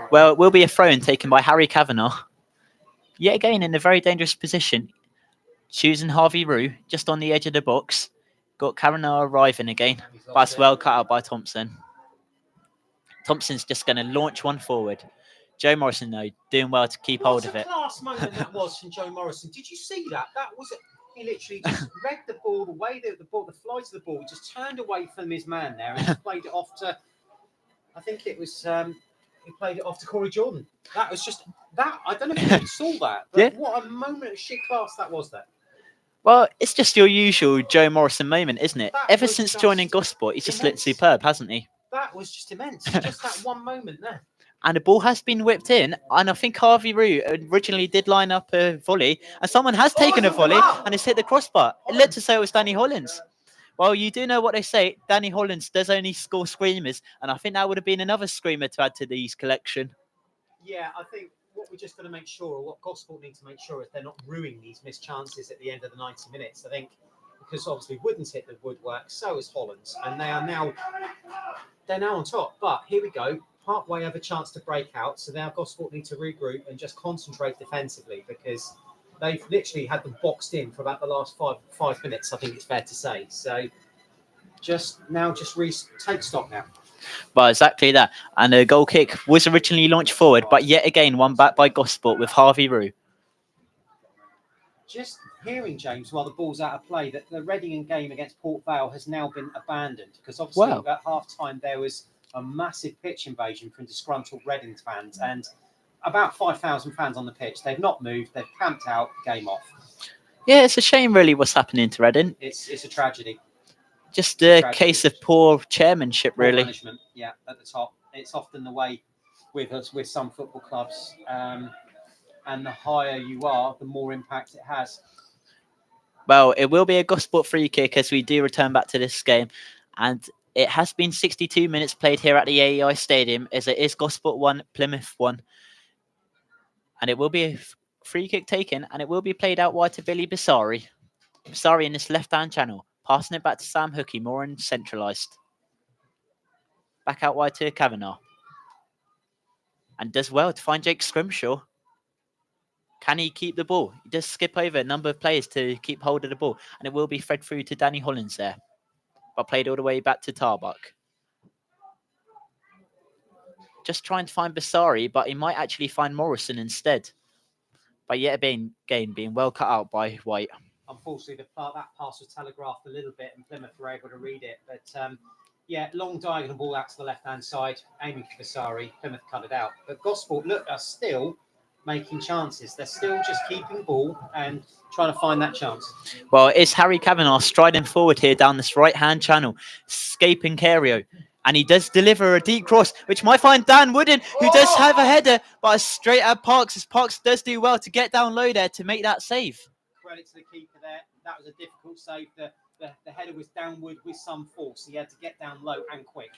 Well, it will be a throw-in taken by Harry Kavanagh. Yet again, in a very dangerous position. Choosing Harvey Rue, just on the edge of the box. Got Kavanagh arriving again, but it's well cut out by Thompson. Thompson's just going to launch one forward. Joe Morrison, though, doing well to keep hold of What a it. class moment that was from Joe Morrison. Did you see that? He literally just read the ball, the way that the flight of the ball, he just turned away from his man there and just played it off to, I think it was, he played it off to Corey Jordan. That was just, I don't know if you saw that, but what a moment of shit class that was there. Well, it's just your usual Joe Morrison moment, isn't it? That Ever was since just joining Gosport, he's just looked immense. superb, hasn't he? That was just immense. Just that one moment there. And the ball has been whipped in, and I think Harvey Root originally did line up a volley, and someone has taken a volley and it's hit the crossbar. It led to say it was Danny Hollins. Well, you do know what they say. Danny Hollins does only score screamers, and I think that would have been another screamer to add to these collection. Yeah, I think what we're just going to make sure, or what Gosport need to make sure, is they're not ruining these missed chances at the end of the 90 minutes. I think because obviously Wooden's hit the woodwork, so is Hollands, and they're now on top. But here we go. Parkway have a chance to break out, so now Gosport need to regroup and just concentrate defensively because they've literally had them boxed in for about the last five minutes. I think it's fair to say. So just take stock now. Well, exactly that. And the goal kick was originally launched forward, but yet again won back by Gosport with Harvey Root. Just hearing, James, while the ball's out of play, that the Reading game against Port Vale has now been abandoned because obviously at half-time there was a massive pitch invasion from disgruntled Reading fans and about 5,000 fans on the pitch. They've not moved. They've camped out. Game off. Yeah, it's a shame really what's happening to Reading. It's a tragedy. Just a case of poor chairmanship, really. Poor management, yeah, at the top. It's often the way with some football clubs. And the higher you are, the more impact it has. Well, it will be a Gosport free kick as we do return back to this game. And it has been 62 minutes played here at the AEI Stadium as it is Gosport 1, Plymouth 1. And it will be a free kick taken and it will be played out wide to Billy Bissari. Bissari in this left-hand channel, passing it back to Sam Hookie, more in centralised. Back out wide to Kavanagh. And does well to find Jake Scrimshaw. Can he keep the ball? He does skip over a number of players to keep hold of the ball. And it will be fed through to Danny Hollins there. But played all the way back to Tarbuck. Just trying to find Bissari, but he might actually find Morrison instead. But yet again, being well cut out by White. Unfortunately, that pass was telegraphed a little bit and Plymouth were able to read it. But long diagonal ball out to the left-hand side, aiming for Bissari. Plymouth cut it out. But Gosport, are still making chances. They're still just keeping the ball and trying to find that chance. Well, it's Harry Kavanagh striding forward here down this right-hand channel, escaping Cario. And he does deliver a deep cross, which might find Dan Wooden, who does have a header, but straight at Parks, as Parks does do well to get down low there to make that save. Credit to the keeper there. That was a difficult save. The header was downward with some force. He had to get down low and quick.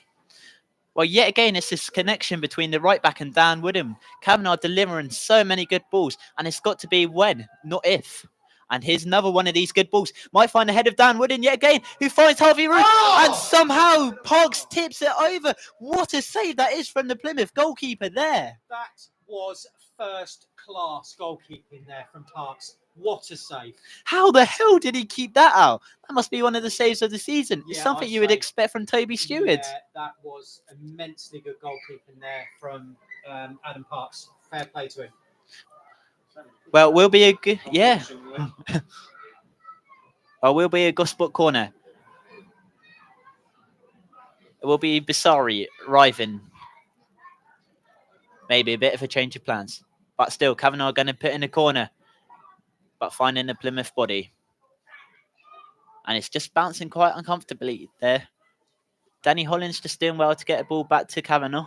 Well, yet again, it's this connection between the right back and Dan Wooden. Kavanagh delivering so many good balls, and it's got to be when, not if. And here's another one of these good balls. Might find the head of Dan Wooden yet again, who finds Harvey Root. And somehow Parks tips it over. What a save that is from the Plymouth goalkeeper there. That was first-class goalkeeping there from Parks. What a save. How the hell did he keep that out? That must be one of the saves of the season. It's Yeah, something you would expect from Toby Stewart. Yeah, that was immensely good goalkeeping there from Adam Parks. Fair play to him. Well, we'll be a good, yeah. Well, we'll be a Gosport corner. It will be Bissari, Riven. Maybe a bit of a change of plans. But still, Kavanagh going to put in a corner. But finding the Plymouth body. And it's just bouncing quite uncomfortably there. Danny Hollins just doing well to get a ball back to Kavanagh.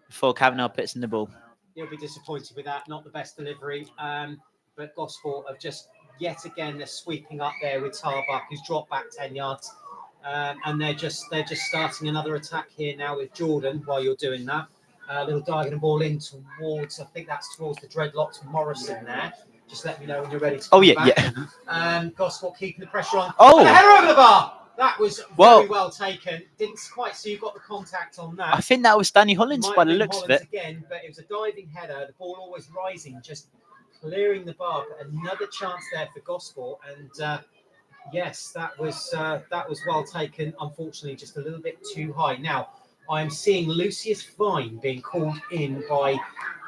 Before Kavanagh puts in the ball. You'll be disappointed with that. Not the best delivery. But Gosport have just, yet again, they're sweeping up there with Tarbuck, who's dropped back 10 yards. And they're just starting another attack here now with Jordan while you're doing that. A little diagonal ball in towards, I think that's towards the dreadlocked Morrison there. Just let me know when you're ready to come back. Gosport keeping the pressure on. Oh! And a header over the bar! That was very well taken. Didn't quite see you got the contact on that. I think that was Danny Hollins by the looks of it. Again, but it was a diving header. The ball always rising, just clearing the bar. But another chance there for Gosport. And yes, that was well taken. Unfortunately, just a little bit too high. Now, I'm seeing Lucius Vine being called in by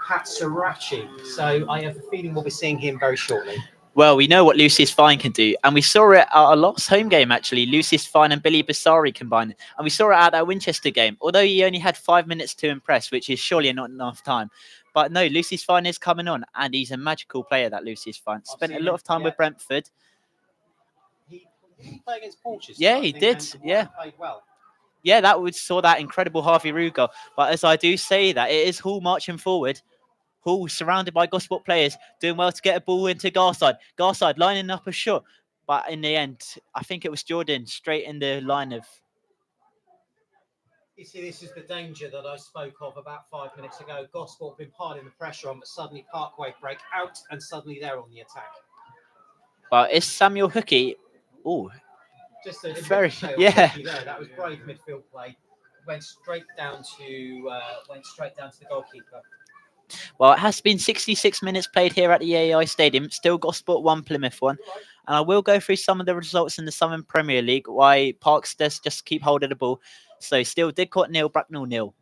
Pat Sarachi. So I have a feeling we'll be seeing him very shortly. Well, we know what Lucius Fine can do, and we saw it at our last home game, actually. Lucius Fine and Billy Bassari combined, and we saw it at that Winchester game, although he only had 5 minutes to impress, which is surely not enough time. But no, Lucius Fine is coming on, and he's a magical player, that Lucius Fine. Spent a lot of time with Brentford. He played against Portugal. Yeah, he did. Yeah. Played well. Yeah, saw that incredible Harvey Roux goal. But as I do say that, it is Hall marching forward. Hall surrounded by Gosport players, doing well to get a ball into Garside. Garside lining up a shot. But in the end, I think it was Jordan straight in the line of... You see, this is the danger that I spoke of about 5 minutes ago. Gosport have been piling the pressure on, but suddenly Parkway break out, and suddenly they're on the attack. Well, it's Samuel Hookie. Oh, just a very, yeah. There. That was brave midfield play. Went straight down to the goalkeeper. Well, it has been 66 minutes played here at the AEI Stadium. Still Gosport 1, Plymouth 1. And I will go through some of the results in the Southern Premier League, why Parks does just keep holding the ball. So still Didcot 0, Bracknell 0.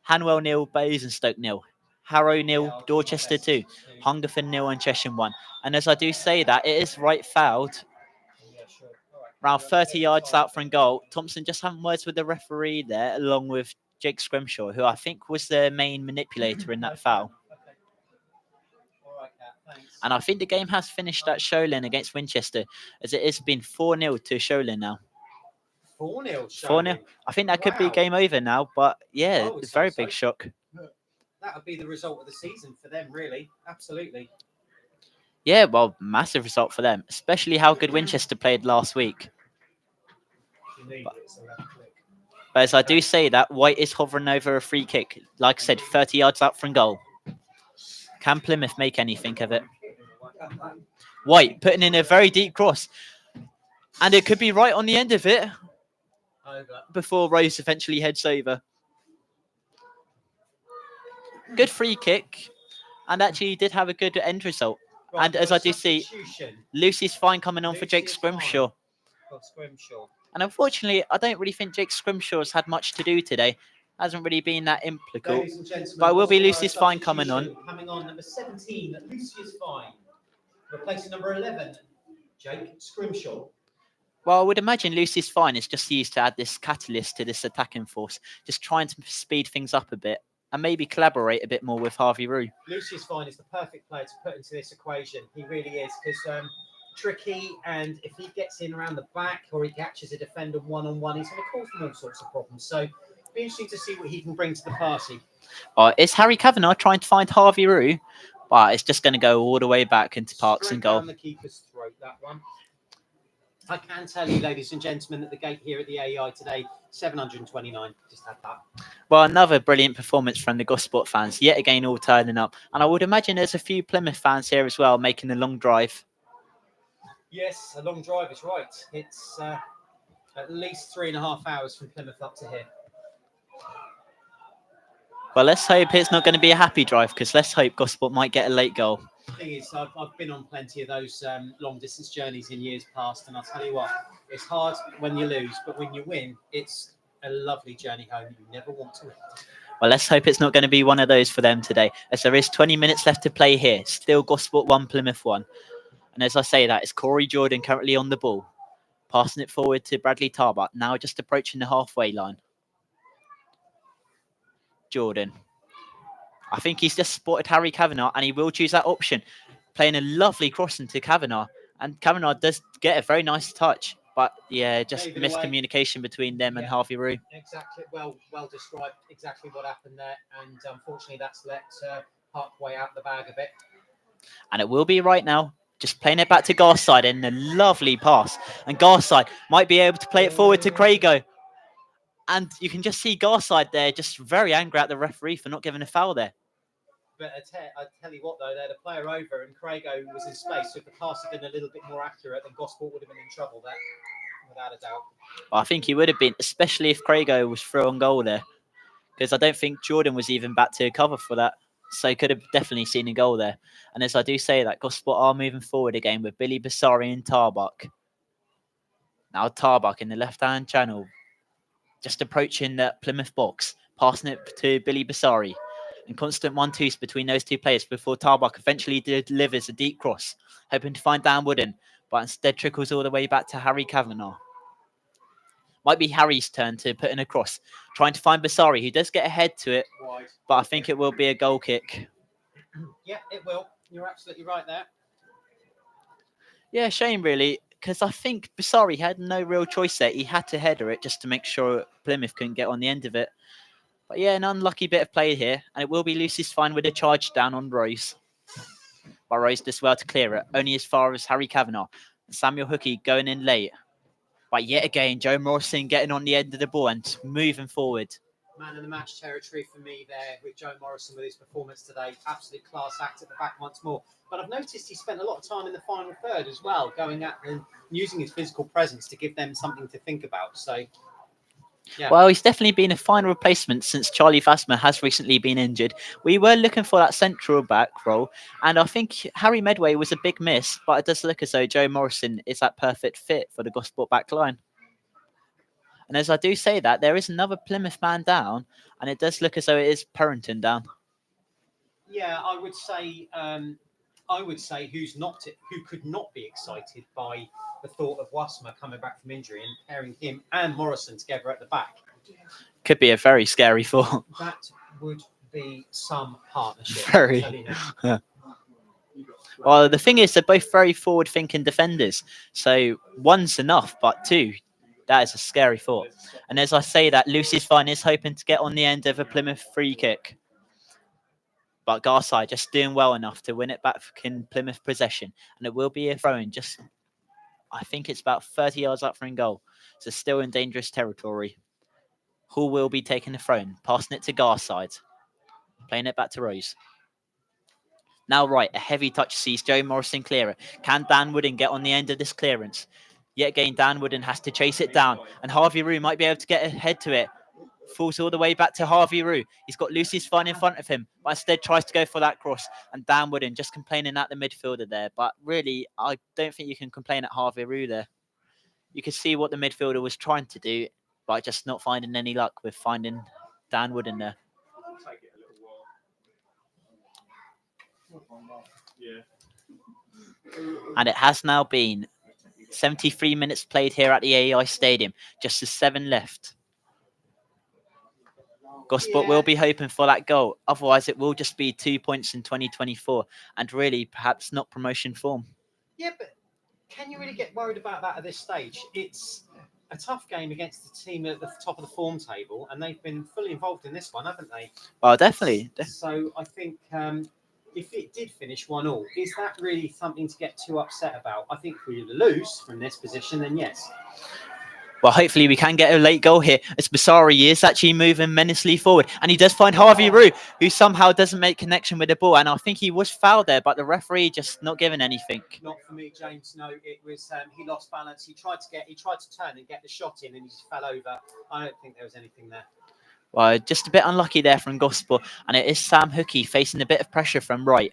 Hanwell 0, Basingstoke 0. Harrow 0, Dorchester 2. Hungerford 0 and Cheshire 1. And as I do say that, it is right fouled. Around 30 yards out from goal. Thompson just having words with the referee there, along with Jake Scrimshaw, who I think was the main manipulator in that foul. And I think the game has finished at Sholin against Winchester, as it has been 4-0 to Sholin now. 4-0. 4-0. I think that could be game over now, but yeah, it's a very big shock. That would be the result of the season for them, really. Absolutely. Yeah, well, massive result for them, especially how good Winchester played last week. But as I do say that, White is hovering over a free kick. Like I said, 30 yards out from goal. Can Plymouth make anything of it? White putting in a very deep cross. And it could be right on the end of it. Before Rose eventually heads over. Good free kick. And actually did have a good end result. Right, and as I do see, Lucy's Fine coming on for Jake Scrimshaw. And unfortunately, I don't really think Jake Scrimshaw's had much to do today. Hasn't really been that implicated. But it will be Lucius Fine coming on. Coming on, number 17, Lucius Fine. Replacing number 11, Jake Scrimshaw. Well, I would imagine Lucius Fine is just used to add this catalyst to this attacking force. Just trying to speed things up a bit. And maybe collaborate a bit more with Harvey Roux. Lucius Fine is the perfect player to put into this equation. He really is, because tricky, and if he gets in around the back or he catches a defender one-on-one, he's going to cause them all sorts of problems. So it'll be interesting to see what he can bring to the party. It's Harry Kavanagh trying to find Harvey Roux, but it's just going to go all the way back into Parks and goal. Down the keeper's throat, that one. I can tell you, ladies and gentlemen, that the gate here at the AEI today, 729. Just had that. Well, another brilliant performance from the Gosport fans, yet again all turning up. And I would imagine there's a few Plymouth fans here as well, making a long drive. Yes, a long drive is right. It's at least 3.5 hours from Plymouth up to here. Well, let's hope it's not going to be a happy drive, because let's hope Gosport might get a late goal. The thing is, I've been on plenty of those long distance journeys in years past, and I'll tell you what, it's hard when you lose, but when you win, it's a lovely journey home. You never want to end. Well, let's hope it's not going to be one of those for them today, as there is 20 minutes left to play here. Still Gosport 1, Plymouth 1. And as I say that, it's Corey Jordan currently on the ball, passing it forward to Bradley Tarbuck, now just approaching the halfway line. Jordan. I think he's just spotted Harry Kavanagh, and he will choose that option, playing a lovely cross into Kavanagh. And Kavanagh does get a very nice touch, but yeah, just miscommunication between them and Harvey Roux. Exactly, well described. Exactly what happened there, and unfortunately, that's let Parkway out the bag a bit. And it will be right now. Just playing it back to Garside in a lovely pass, and Garside might be able to play it forward to Craigo. And you can just see Garside there, just very angry at the referee for not giving a foul there. But I tell you what, though, they had a player over, and Craigo was in space. So if the pass had been a little bit more accurate, then Gosport would have been in trouble there, without a doubt. Well, I think he would have been, especially if Craigo was through on goal there, because I don't think Jordan was even back to cover for that. So he could have definitely seen a goal there. And as I do say that, Gosport are moving forward again with Billy Bassari and Tarbuck. Now Tarbuck in the left-hand channel. just approaching the Plymouth box, passing it to Billy Basari. And constant 1-2s between those two players before Tarbuck eventually delivers a deep cross, hoping to find Dan Wooden, but instead trickles all the way back to Harry Kavanagh. Might be Harry's turn to put in a cross, trying to find Basari, who does get ahead to it, Wide. but I think it will be a goal kick. Yeah, it will. You're absolutely right there. Yeah, shame really, because I think Basari had no real choice there. He had to header it just to make sure Plymouth couldn't get on the end of it. But yeah, an unlucky bit of play here, and it will be Lucy's fine with a charge down on Rose. But Rose does well to clear it, only as far as Harry Kavanagh. And Samuel Hookey going in late. But yet again, Joe Morrison getting on the end of the ball and moving forward. Man of the match territory for me there with Joe Morrison with his performance today. Absolute class act at the back once more. But I've noticed he spent a lot of time in the final third as well, going at and using his physical presence to give them something to think about. So, yeah. Well, he's definitely been a fine replacement since Charlie Fasma has recently been injured. We were looking for that central back role, and I think Harry Medway was a big miss, but it does look as though Joe Morrison is that perfect fit for the Gosport back line. And as I do say that, there is another Plymouth man down, and it does look as though it is Perrington down. Yeah, I would say who could not be excited by the thought of Wasmer coming back from injury and pairing him and Morrison together at the back. Could be a very scary thought. That would be some partnership. Very. I'm telling you. Well, the thing is, they're both very forward-thinking defenders. So one's enough, but two, that is a scary thought. And as I say that, Lucy's Fine is hoping to get on the end of a Plymouth free kick. But Garside just doing well enough to win it back in Plymouth possession. And it will be a throw-in just, I think it's about 30 yards up from goal. So still in dangerous territory. Hall will be taking the throw-in, passing it to Garside. Playing it back to Rose. Now right, a heavy touch sees Joe Morrison clear it. Can Dan Wooden get on the end of this clearance? Yet again, Dan Wooden has to chase it down. And Harvey Rue might be able to get ahead to it. Falls all the way back to Harvey Rue. He's got Lucy's Fun in front of him, but instead tries to go for that cross. And Dan Wooden just complaining at the midfielder there. But really, I don't think you can complain at Harvey Rue there. You could see what the midfielder was trying to do, but just not finding any luck with finding Dan Wooden there. Take it a little while. Yeah. And it has now been 73 minutes played here at the AEI Stadium. Just the 7 left. Gosport will be hoping for that goal. Otherwise, it will just be 2 points in 2024 and really perhaps not promotion form. Yeah, but can you really get worried about that at this stage? It's a tough game against the team at the top of the form table, and they've been fully involved in this one, haven't they? Well, definitely. So I think if it did finish 1-1, is that really something to get too upset about? I think if we lose from this position, then yes. Well, hopefully we can get a late goal here as Basari is actually moving menacingly forward. And he does find Harvey Rue, who somehow doesn't make connection with the ball. And I think he was fouled there, but the referee just not giving anything. Not for me, James. No, it was he lost balance. He tried to turn and get the shot in, and he just fell over. I don't think there was anything there. Well, just a bit unlucky there from Gosport. And it is Sam Hookey facing a bit of pressure from right.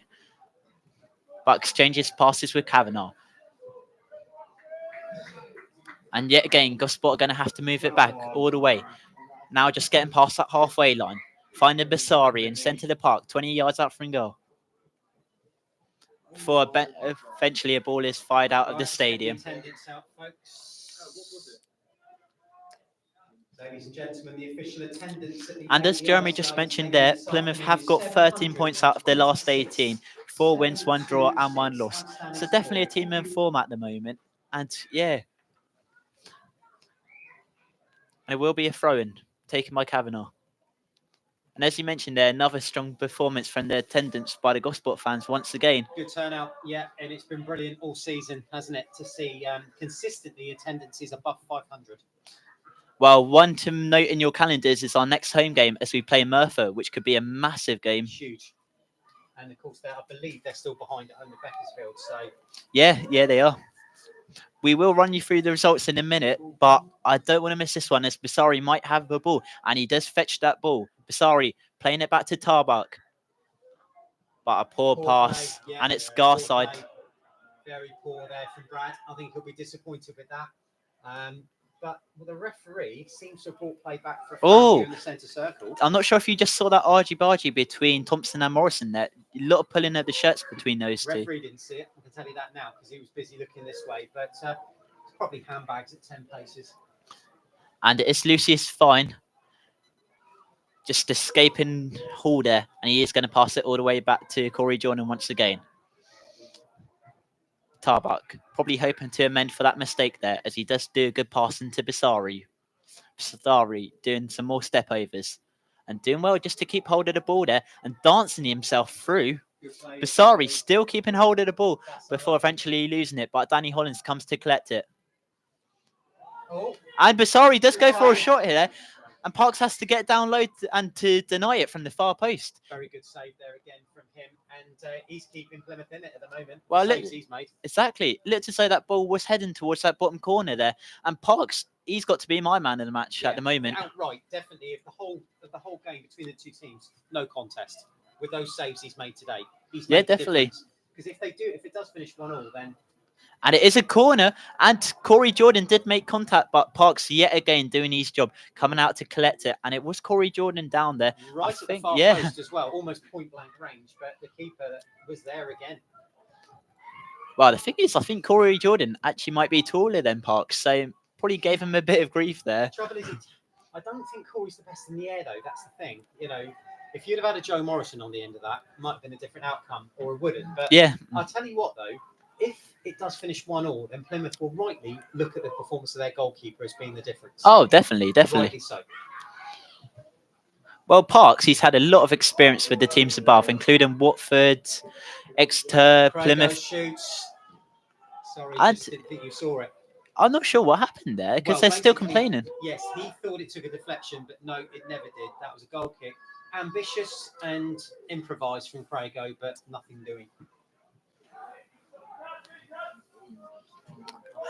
But exchanges passes with Kavanagh. And yet again, Gosport are going to have to move it back all the way. Now just getting past that halfway line. Finding Basari in centre of the park, 20 yards out from goal. Before eventually a ball is fired out of the stadium. Ladies and gentlemen, the official attendance at the And as Jeremy just mentioned there, Plymouth have got 13 points out of their last 18. 4 wins, 1 draw and 1 loss. So definitely a team in form at the moment. And yeah. And it will be a throw-in, taken by Kavanagh. And as you mentioned there, another strong performance from the attendance by the Gosport fans once again. Good turnout, yeah, and it's been brilliant all season, hasn't it, to see consistently attendances above 500. Well, one to note in your calendars is our next home game as we play Merthyr, which could be a massive game. Huge. And of course, I believe they're still behind at home at Beaconsfield. So Yeah, they are. We will run you through the results in a minute, but I don't want to miss this one as Basari might have the ball, and he does fetch that ball. Basari playing it back to Tarbuck. But a poor pass, play, yeah, and it's Garside. Very poor there from Brad. I think he'll be disappointed with that. but the referee seems to have brought play back for a Oh. foul in the centre circle. I'm not sure if you just saw that argy-bargy between Thompson and Morrison there. A lot of pulling of the shirts between those two. Referee didn't see it. I can tell you that now because he was busy looking this way. But it's probably handbags at 10 paces. And it's Lucius Fine just escaping Hall there. And he is going to pass it all the way back to Corey Jordan once again. Tarbuck probably hoping to amend for that mistake there as he does do a good pass into Basari. Basari doing some more step overs and doing well just to keep hold of the ball there and dancing himself through. Basari still keeping hold of the ball before eventually losing it, but Danny Hollins comes to collect it. And Basari does go for a shot here, and Parks has to get down low and to deny it from the far post. Very good save there again from him, and he's keeping Plymouth in it at the moment. Well, Saves he's made. Exactly. Looked as though that ball was heading towards that bottom corner there, and Parks, he's got to be my man of the match at the moment. Outright, definitely. If the whole game between the two teams, no contest with those saves he's made today. Definitely. Because if it does finish 1-1, then. And it is a corner, and Corey Jordan did make contact, but Parks yet again doing his job, coming out to collect it, and it was Corey Jordan down there. Right at the far post as well, almost point blank range, but the keeper was there again. Well, the thing is, I think Corey Jordan actually might be taller than Parks, so probably gave him a bit of grief there. The trouble is, I don't think Corey's the best in the air, though. That's the thing. You know, if you'd have had a Joe Morrison on the end of that, it might have been a different outcome, or it wouldn't. But yeah, I'll tell you what, though. If it does finish 1-1, then Plymouth will rightly look at the performance of their goalkeeper as being the difference. Oh, definitely. Rightly so. Well, Parks, he's had a lot of experience with the teams above, including Watford, Exeter, Plymouth. Shoots. Sorry, I didn't think you saw it. I'm not sure what happened there because they're still complaining. Yes, he thought it took a deflection, but no, it never did. That was a goal kick. Ambitious and improvised from Crago, but nothing doing.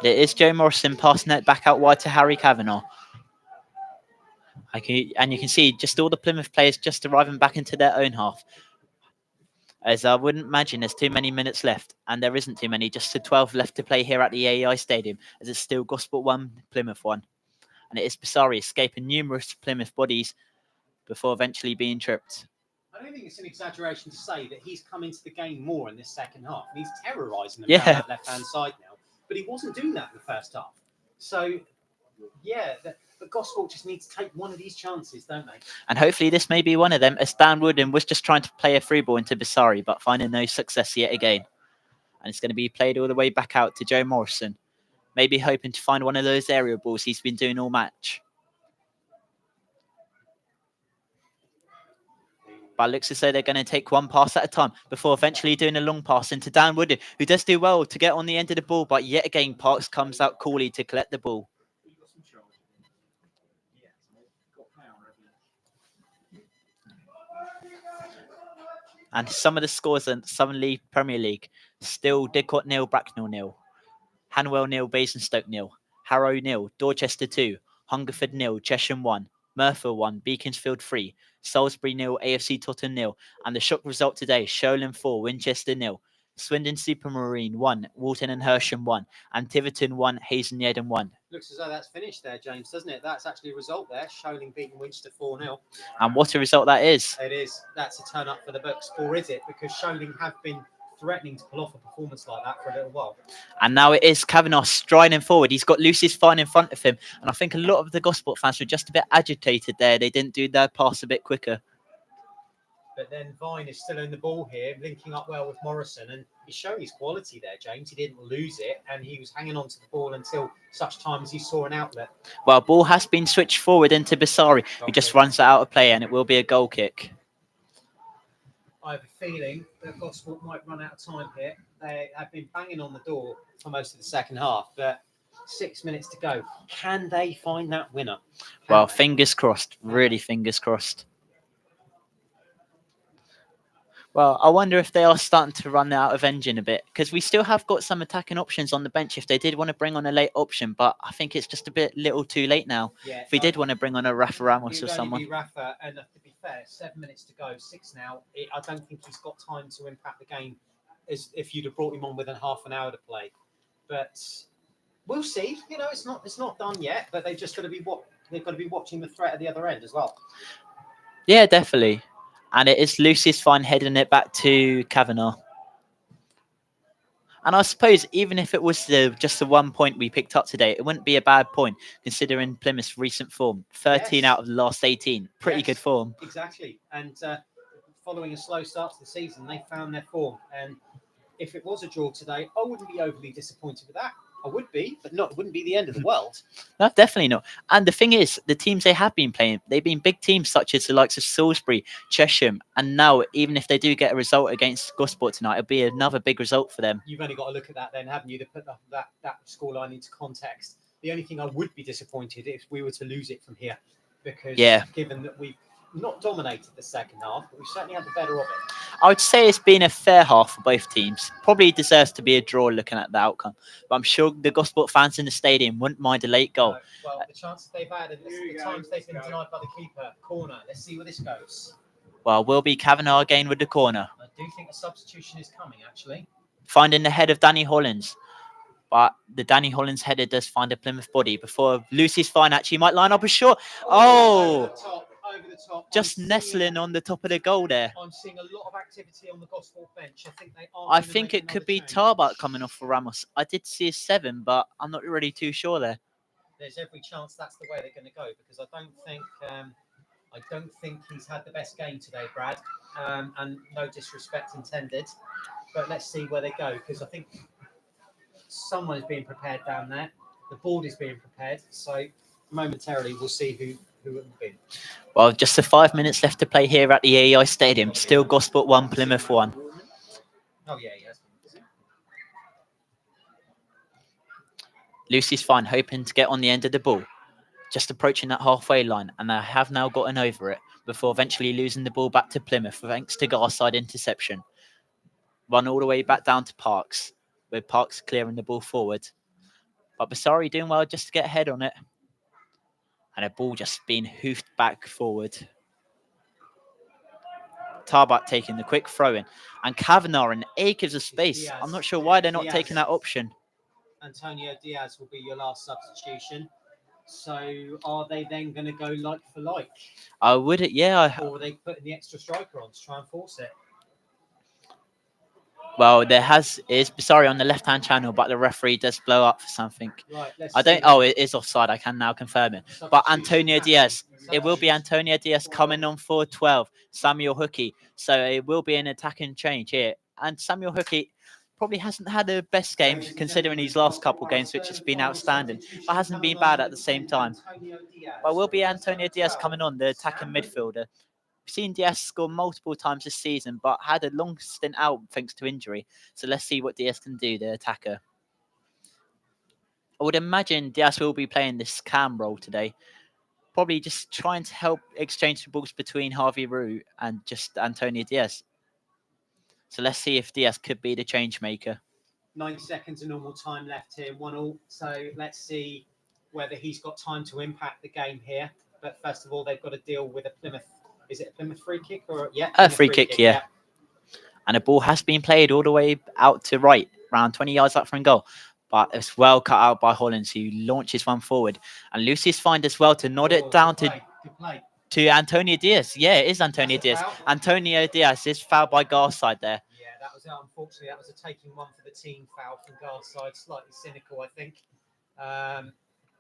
It is Joe Morrison passing it back out wide to Harry Kavanagh. And you can see just all the Plymouth players just arriving back into their own half. As I wouldn't imagine there's too many minutes left, and there isn't too many, just the 12 left to play here at the AEI Stadium, as it's still Gosport 1, Plymouth 1. And it is Basari escaping numerous Plymouth bodies before eventually being tripped. I don't think it's an exaggeration to say that he's come into the game more in this second half. And he's terrorising them down that left-hand side now. But he wasn't doing that in the first half. So, yeah, but Gosport just needs to take one of these chances, don't they? And hopefully this may be one of them, as Dan Wooden was just trying to play a through ball into Basari, but finding no success yet again. And it's going to be played all the way back out to Joe Morrison, maybe hoping to find one of those aerial balls he's been doing all match. But it looks as though they're going to take one pass at a time before eventually doing a long pass into Dan Wooden, who does do well to get on the end of the ball, but yet again Parks comes out coolly to collect the ball. And some of the scores in Southern League Premier League still Didcot 0, Bracknell 0, Hanwell 0, Basingstoke 0, Harrow 0, Dorchester 2, Hungerford 0, Chesham 1, Merthyr 1, Beaconsfield 3, Salisbury 0, AFC Tottenham 0, and the shock result today, Sholing 4, Winchester 0, Swindon Supermarine 1, Walton and Hersham 1, and Tiverton 1, Hazelmead 1. Looks as though that's finished there, James, doesn't it? That's actually a result there. Sholing beating Winchester 4-0. And what a result that is. It is. That's a turn up for the books, or is it? Because Sholing have been threatening to pull off a performance like that for a little while. And now it is Kavanagh striding forward. He's got Lucius Fine in front of him. And I think a lot of the Gosport fans were just a bit agitated there. They didn't do their pass a bit quicker. But then Vine is still in the ball here, linking up well with Morrison. And he's showing his quality there, James. He didn't lose it. And he was hanging on to the ball until such time as he saw an outlet. Well, ball has been switched forward into Basari, who just runs it out of play. And it will be a goal kick. I have a feeling that Gosport might run out of time here. They have been banging on the door for most of the second half, but 6 minutes to go. Can they find that winner? Well, fingers crossed. Really fingers crossed. Well, I wonder if they are starting to run out of engine a bit, because we still have got some attacking options on the bench if they did want to bring on a late option, but I think it's just a bit little too late now. Yeah, if we did want to bring on a Rafa Ramos or someone. Rafa, and to be fair, 7 minutes to go, 6 now. I don't think he's got time to impact the game as if you'd have brought him on within half an hour to play. But We'll see. You know, it's not done yet, but they've just got to be they've got to be watching the threat at the other end as well. Yeah, definitely. And it is Lucius Fine heading it back to Kavanagh. And I suppose even if it was just the 1 point we picked up today, it wouldn't be a bad point considering Plymouth's recent form. 13 Yes. out of the last 18. Pretty Yes, good form. Exactly. And following a slow start to the season, they found their form. And if it was a draw today, I wouldn't be overly disappointed with that. I would be, but it wouldn't be the end of the world. No, definitely not. And the thing is, the teams they have been playing, they've been big teams such as the likes of Salisbury, Chesham, and now even if they do get a result against Gosport tonight, it'll be another big result for them. You've only got to look at that then, haven't you, to put that scoreline into context. The only thing I would be disappointed if we were to lose it from here, because given that we've not dominated the second half, but we certainly had the better of it. I would say it's been a fair half for both teams. Probably deserves to be a draw looking at the outcome. But I'm sure the Gosport fans in the stadium wouldn't mind a late goal. Well, the chances they've had and the times they've been denied by the keeper. Corner. Let's see where this goes. Well, will be Kavanagh again with the corner. I do think a substitution is coming, actually. Finding the head of Danny Hollins. But the Danny Hollins header does find a Plymouth body before Lucy's Fine actually might line up a shot. Over the top. Just nestling on the top of the goal there. I'm seeing a lot of activity on the Gosport bench. I think it could be Tarbart coming off for Ramos. I did see a 7, but I'm not really too sure there. There's every chance that's the way they're going to go, because I don't think he's had the best game today, Brad. And no disrespect intended, but let's see where they go, because I think someone is being prepared down there. The board is being prepared, so momentarily we'll see who it will be. Well, just the 5 minutes left to play here at the AEI Stadium. Still Gosport 1, Plymouth 1. Oh, yeah, yes. Lucy's Fine hoping to get on the end of the ball. Just approaching that halfway line, and they have now gotten over it before eventually losing the ball back to Plymouth thanks to Garside interception. Run all the way back down to Parks, with Parks clearing the ball forward. But Basari doing well just to get ahead on it. And a ball just being hoofed back forward. Tarbart taking the quick throw in. And Kavanagh in acres of space. Diaz. I'm not sure why they're not Diaz. taking that option. Antonio Diaz will be your last substitution. So are they then going to go like for like? I would, yeah. Or are they putting the extra striker on to try and force it? Well, is Basari on the left-hand channel, but the referee does blow up for something. Right, it is offside. I can now confirm it. But Antonio Diaz, it will be Antonio Diaz coming on for 12. Samuel Hookie. So it will be an attacking change here. And Samuel Hookie probably hasn't had the best game considering his last couple games, which has been outstanding, but hasn't been bad at the same time. But will be Antonio Diaz coming on, the attacking midfielder. We've seen Diaz score multiple times this season, but had a long stint out thanks to injury. So let's see what Diaz can do, the attacker. I would imagine Diaz will be playing this cam role today. Probably just trying to help exchange the balls between Harvey Roux and just Antonio Diaz. So let's see if Diaz could be the change maker. 9 seconds of normal time left here, 1-1. So let's see whether he's got time to impact the game here. But first of all, they've got to deal with a Plymouth. Is it a Plymouth free kick or a free kick? Yeah. And the ball has been played all the way out to right, around 20 yards up from goal. But it's well cut out by Hollins, who launches one forward. And Lucy's find as well to nod it down to Antonio Diaz. Yeah, it is Antonio Diaz. Antonio Diaz is fouled by Garside there. Yeah, that was unfortunately that was a taking one for the team foul from Garside. Slightly cynical, I think.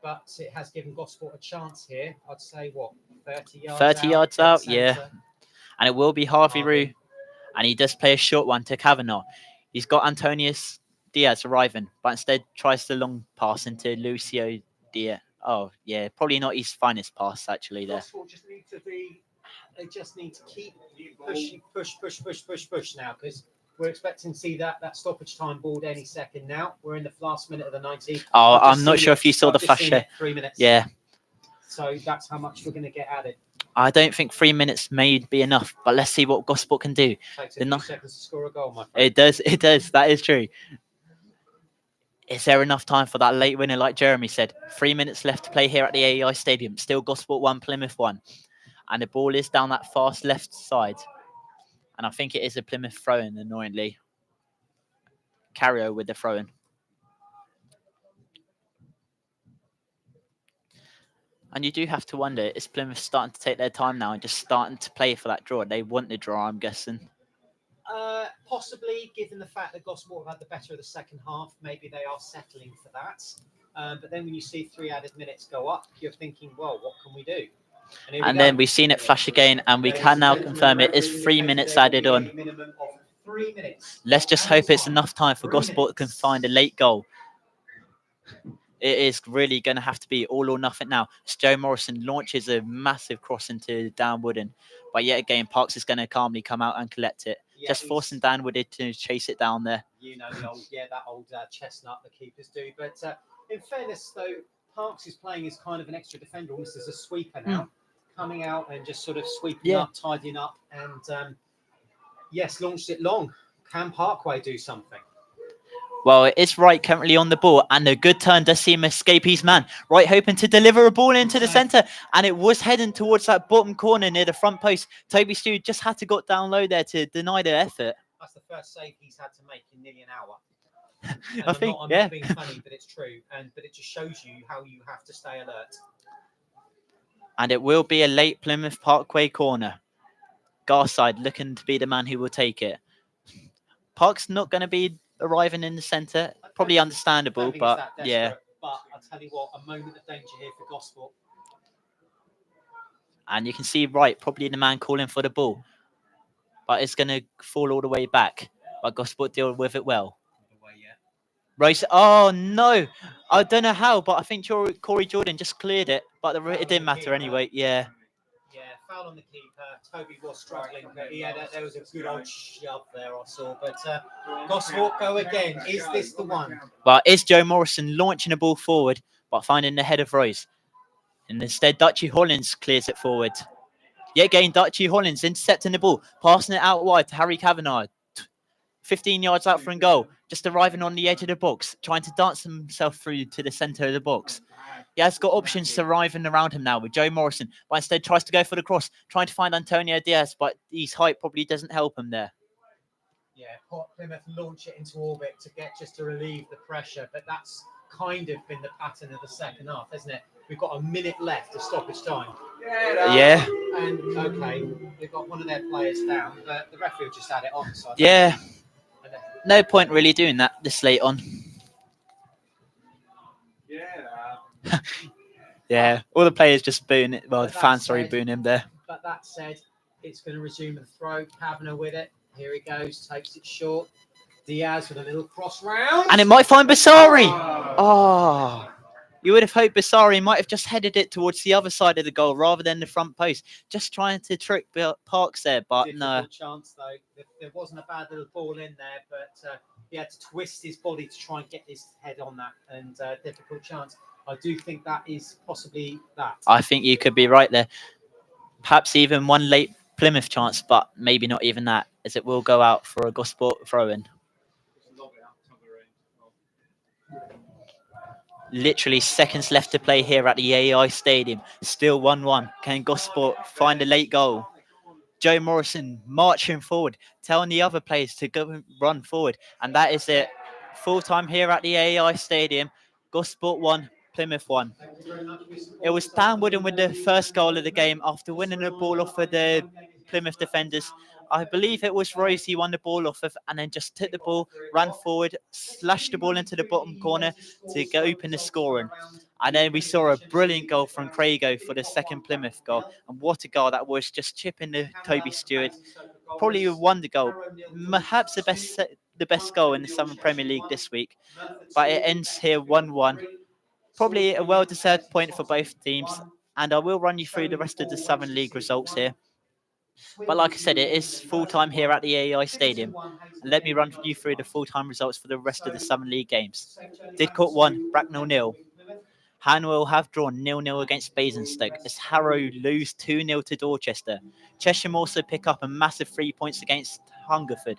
But it has given Gosport a chance here. I'd say 30 yards 30 yards out, yeah. And it will be Harvey Roux. And he does play a short one to Kavanagh. He's got Antonius Diaz arriving, but instead tries the long pass into Lucio Diaz. Oh, yeah, probably not his finest pass, actually, there. Gosport they just need to keep push now, because we're expecting to see that stoppage time board any second now. We're in the last minute of the 90. Oh, I'm not sure if you saw the flash there. 3 minutes. Yeah. So that's how much we're going to get added. I don't think 3 minutes may be enough, but let's see what Gosport can do. Takes a few seconds to score a goal, my friend. It does. That is true. Is there enough time for that late winner, like Jeremy said? 3 minutes left to play here at the AEI Stadium. Still Gosport 1, Plymouth 1. And the ball is down that fast left side. And I think it is a Plymouth throw-in, annoyingly. Carrio with the throw-in. And you do have to wonder, is Plymouth starting to take their time now and just starting to play for that draw? They want the draw, I'm guessing. Possibly, given the fact that Gosport have had the better of the second half, maybe they are settling for that. But then when you see 3 added minutes go up, you're thinking, well, what can we do? And then we've seen it flash again, and we can now confirm it is 3 minutes added on. Minimum of 3 minutes. Let's just hope it's enough time for Gosport can find a late goal. It is really going to have to be all or nothing now. As Joe Morrison launches a massive cross into Dan Wooden. But yet again, Parks is going to calmly come out and collect it. Yeah, just forcing Dan Wooden to chase it down there. You know, that old chestnut the keepers do. But in fairness, though, Parks is playing as kind of an extra defender, almost as a sweeper now. Coming out and just sort of sweeping up, tidying up. And yes, launched it long. Can Parkway do something? Well, it is Wright currently on the ball, and a good turn does seem to escape his man. Wright hoping to deliver a ball into the centre, and it was heading towards that bottom corner near the front post. Toby Stewart just had to got down low there to deny the effort. That's the first save he's had to make in nearly an hour. I'm not being funny, but it's true. But it just shows you how you have to stay alert. And it will be a late Plymouth Parkway corner. Garside looking to be the man who will take it. Park's not going to be arriving in the centre. Probably understandable, but yeah. But I'll tell you what, a moment of danger here for Gosport. And you can see Wright, probably the man calling for the ball. But it's going to fall all the way back. But Gosport deal with it well. Race. Oh, no. I don't know how, but I think Corey Jordan just cleared it. But it didn't matter anyway. Yeah. Yeah, foul on the keeper. Toby was struggling, but there was a good old shove there I saw. But Gosport go again. Is this the one? But is Joe Morrison launching the ball forward, but finding the head of Rose? And instead, Dutchy Hollins clears it forward. Yet again, Dutchy Hollins intercepting the ball, passing it out wide to Harry Kavanagh. 15 yards out from goal, just arriving on the edge of the box, trying to dance himself through to the centre of the box. He has got options surviving around him now with Joe Morrison, but instead tries to go for the cross, trying to find Antonio Diaz, but his height probably doesn't help him there. Yeah, Plymouth launch it into orbit to relieve the pressure, but that's kind of been the pattern of the second half, isn't it? We've got a minute left of stoppage time. Yeah. And okay, they've got one of their players down, but the referee will just add it on. So no point really doing that this late on. Yeah, all the players just booing it. Well, the fans, booing him there. But that said, it's going to resume the throw. Kavanagh with it. Here he goes, takes it short. Diaz with a little cross round. And it might find Basari. Oh. You would have hoped Basari might have just headed it towards the other side of the goal rather than the front post. Just trying to trick Parks there, but no. Chance, though. There wasn't a bad little ball in there, but he had to twist his body to try and get his head on that. And difficult chance. I do think that is possibly that. I think you could be right there. Perhaps even one late Plymouth chance, but maybe not even that, as it will go out for a Gosport throw-in. Literally seconds left to play here at the AI Stadium. Still 1-1. Can Gosport find a late goal? Joe Morrison marching forward, telling the other players to go run forward. And that is it. Full time here at the AI Stadium. Gosport 1, Plymouth 1. It was Dan Wooden with the first goal of the game after winning the ball off of the Plymouth defenders. I believe it was Royce he won the ball off of, and then just took the ball, ran forward, slashed the ball into the bottom corner to go open the scoring. And then we saw a brilliant goal from Craigo for the second Plymouth goal. And what a goal that was, just chipping the Toby Stewart. Probably a wonder goal. Perhaps the best goal in the Southern Premier League this week. But it ends here 1-1. Probably a well-deserved point for both teams. And I will run you through the rest of the Southern League results here. But like I said, it is full-time here at the AI Stadium. And let me run you through the full-time results for the rest of the Southern League games. Didcot 1, Bracknell 0. Hanwell have drawn 0-0 against Basingstoke as Harrow lose 2-0 to Dorchester. Chesham also pick up a massive 3 points against Hungerford.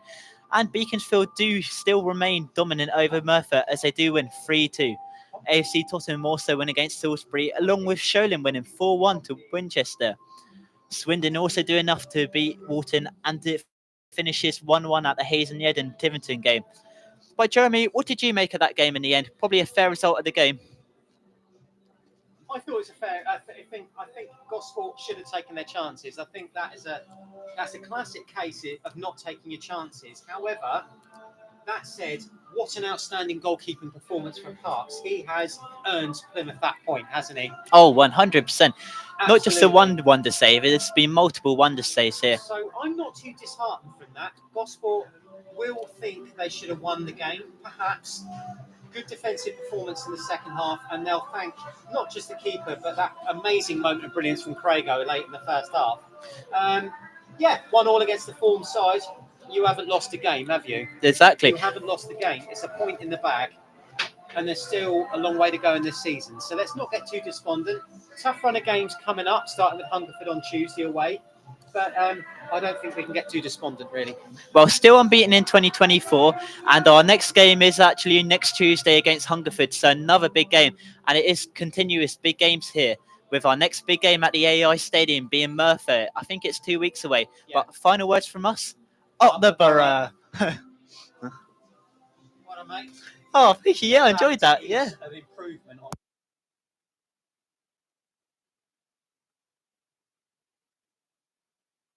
And Beaconsfield do still remain dominant over Merthyr as they do win 3-2. AFC Tottenham also win against Salisbury, along with Sholin winning 4-1 to Winchester. Swindon also do enough to beat Walton, and it finishes 1-1 at the Hayes and Eden Tiverton game. But Jeremy, what did you make of that game in the end? Probably a fair result of the game. I thought it was a fair. I think Gosport should have taken their chances. I think that's a classic case of not taking your chances. However, that said, what an outstanding goalkeeping performance from Parks. He has earned Plymouth that point, hasn't he? Oh, 100%. Not just a Absolutely. wonder save. It's been multiple wonder saves here. So I'm not too disheartened from that. Gosport will think they should have won the game, perhaps. Good defensive performance in the second half, and they'll thank not just the keeper, but that amazing moment of brilliance from Craigo late in the first half. 1-1 against the form side. You haven't lost a game, have you? Exactly. You haven't lost the game. It's a point in the bag, and there's still a long way to go in this season. So let's not get too despondent. Tough run of games coming up, starting with Hungerford on Tuesday away. But I don't think we can get too despondent, really. Well, still unbeaten in 2024, and our next game is actually next Tuesday against Hungerford, so another big game, and it is continuous big games here, with our next big game at the AI Stadium being Merthyr. I think it's 2 weeks away. Yeah. But final words from us? Up the borough. What a mate. Oh, thank you. Yeah, I enjoyed that. Yeah. Of